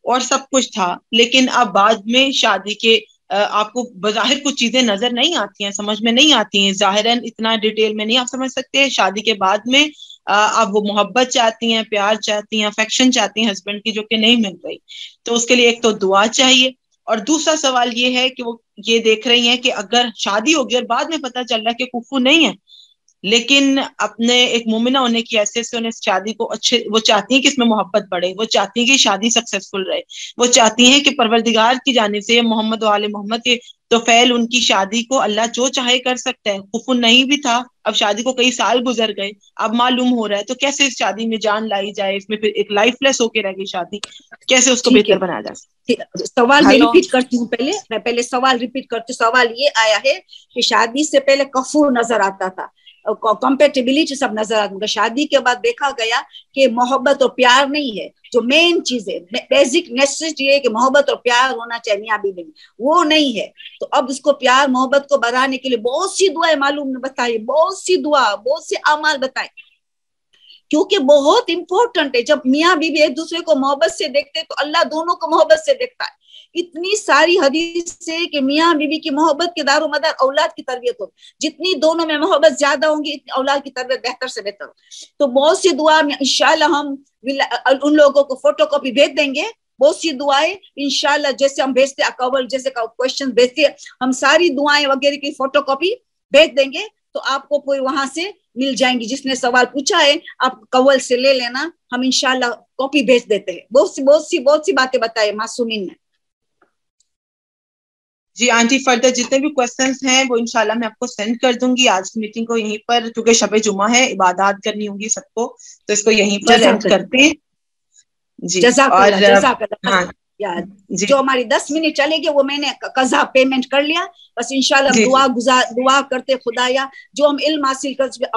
اور سب کچھ تھا, لیکن اب بعد میں شادی کے آپ کو بظاہر کچھ چیزیں نظر نہیں آتی ہیں, سمجھ میں نہیں آتی ہیں, ظاہراً اتنا ڈیٹیل میں نہیں آپ سمجھ سکتے. شادی کے بعد میں آپ وہ محبت چاہتی ہیں, پیار چاہتی ہیں, افیکشن چاہتی ہیں ہسبینڈ کی, جو کہ نہیں مل رہی. تو اس کے لیے ایک تو دعا چاہیے, اور دوسرا سوال یہ ہے کہ وہ یہ دیکھ رہی ہیں کہ اگر شادی ہوگی اور بعد میں پتہ چل رہا ہے کہ کفو نہیں ہے, لیکن اپنے ایک مومنہ ہونے کی حیثیت سے انہیں شادی کو اچھے, وہ چاہتی ہیں کہ اس میں محبت بڑھے, وہ چاہتی ہیں کہ شادی سکسیسفل رہے, وہ چاہتی ہیں کہ پروردگار کی جانب سے محمد و آل محمد کے تو فعل ان کی شادی کو اللہ جو چاہے کر سکتا ہے. کفو نہیں بھی تھا, اب شادی کو کئی سال گزر گئے, اب معلوم ہو رہا ہے, تو کیسے اس شادی میں جان لائی جائے, اس میں پھر ایک لائف لیس ہو کے رہ گئی شادی, کیسے اس کو بہتر بنایا جا سکتا. سوال میں ریپیٹ کرتی ہوں, پہلے سوال ریپیٹ کرتی ہوں. سوال یہ آیا ہے کہ شادی سے پہلے کفو نظر آتا تھا, کمپیٹیبلٹی سب نظر آتا, مگر شادی کے بعد دیکھا گیا کہ محبت اور پیار نہیں ہے جو مین چیز ہے, بیسک نیسیسٹی ہے کہ محبت اور پیار ہونا چاہیے میاں بیوی میں, وہ نہیں ہے. تو اب اس کو پیار محبت کو بڑھانے کے لیے بہت سی دعائیں معلوم بتائی, بہت سی دعا, بہت سے اعمال بتائے, کیونکہ بہت امپورٹنٹ ہے. جب میاں بیوی ایک دوسرے کو محبت سے دیکھتے تو اللہ دونوں کو محبت سے دیکھتا ہے. اتنی ساری حدیث سے کہ میاں بیوی کی محبت کے دار و مدار اولاد کی تربیت ہو, جتنی دونوں میں محبت زیادہ ہوں گی اتنی اولاد کی تربیت بہتر سے بہتر ہو. تو بہت سی دعا میں انشاءاللہ ہم ان لوگوں کو فوٹو کاپی بھیج دیں گے, بہت سی دعائیں انشاءاللہ, جیسے ہم بھیجتے اکول جیسے کوشچن بھیجتے, ہم ساری دعائیں وغیرہ کی فوٹو کاپی بھیج دیں گے, تو آپ کو کوئی وہاں سے مل جائیں گی. جس نے سوال پوچھا ہے آپ کول سے لے لینا, ہم انشاءاللہ کاپی بھیج دیتے ہیں. بہت سی باتیں بتائے معصومین نے. جی آنٹی, فردر جتنے بھی کوشچنس ہیں وہ انشاءاللہ میں آپ کو سینڈ کر دوں گی. آج کی میٹنگ کو یہیں پر, کیونکہ شب جمعہ ہے, عبادات کرنی ہوگی سب کو, تو اس کو یہیں پر اینڈ کرتے ہیں. جی جزاک اللہ. ہاں جی, جو ہماری 10 منٹ چلے گی وہ میں نے قضا پیمنٹ کر لیا. بس انشاءاللہ جی دعا کرتے خدایا جو ہم علم حاصل کر اس پہ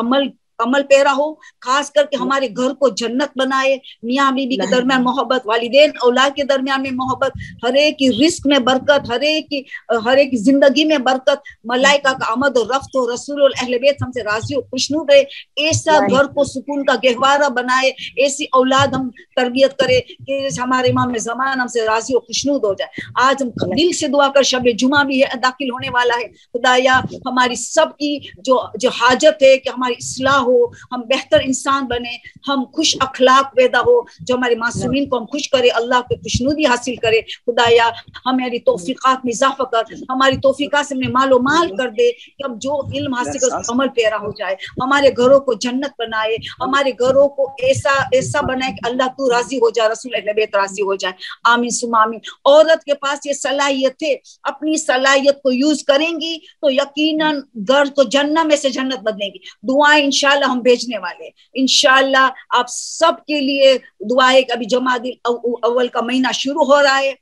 عمل پیرا ہو, خاص کر کے ہمارے گھر کو جنت بنائے. میاں بیوی کے درمیان محبت, والدین اولاد کے درمیان میں محبت, ہر ایک کی رزق میں برکت, ہر ایک زندگی میں برکت, ملائکہ کا آمد و رفت ہو, رسول اور اہل بیت ہم سے راضی ہو, خوشنود رہے. ایسا گھر کو سکون کا گہوارہ بنائے, ایسی اولاد ہم تربیت کرے کہ ہمارے امام زمان ہم سے راضی و خوشنود ہو جائے. آج ہم دل سے دعا کر, شب جمعہ بھی ہے, داخل ہونے والا ہے, خدایا ہماری سب کی جو حاجت ہے کہ ہماری اصلاح ہو, ہم بہتر انسان بنے, ہم خوش اخلاق پیدا ہو, جو ہمارے معصومین کو ہم خوش کرے, اللہ کو خوشنودی حاصل کرے. خدایا ہماری توفیقات میں اضافہ کر, ہماری توفیقات سے ہمیں مال و مال کر دے کہ ہم جو علم حاصل کر عمل پیرا ہو جائے. ہمارے گھروں کو جنت بنائے, ہمارے گھروں کو ایسا بنائے کہ اللہ تو راضی ہو جائے, رسول اہل بیت راضی ہو جائے. آمین ثم آمین. عورت کے پاس یہ صلاحیت ہے, اپنی صلاحیت کو یوز کریں گی تو یقیناً گھر تو جنت میں سے جنت بدلے گی. دعائیں انشاءاللہ ہم بھیجنے والے ہیں. انشاءاللہ آپ سب کے لیے دعائیں. ابھی جمادی اول کا مہینہ شروع ہو رہا ہے,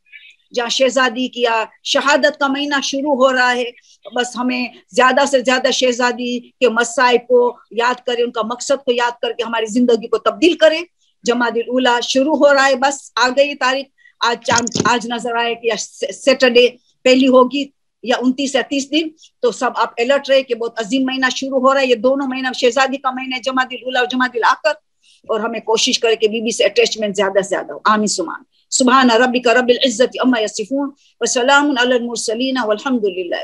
جہاں شہزادی کیا شہادت کا مہینہ شروع ہو رہا ہے. بس ہمیں زیادہ سے زیادہ شہزادی کے مسائل کو یاد کریں, ان کا مقصد کو یاد کر کے ہماری زندگی کو تبدیل کریں. جمادی الاولیٰ شروع ہو رہا ہے, بس آ گئی تاریخ. آج نظر آئے کہ سیٹرڈے پہلی ہوگی یا 29 یا 30 دن. تو سب آپ الرٹ رہے کہ بہت عظیم مہینہ شروع ہو رہا ہے. یہ دونوں مہینہ شہزادی کا مہینہ ہے, جمادی الاولیٰ اور جمادی الاخر. اور ہمیں کوشش کرے کہ بی بی سے اٹیچمنٹ زیادہ سے زیادہ ہو. آمین سبحان. سبحان ربک رب العزت عما یصفون وسلام علی المرسلین والحمد للہ.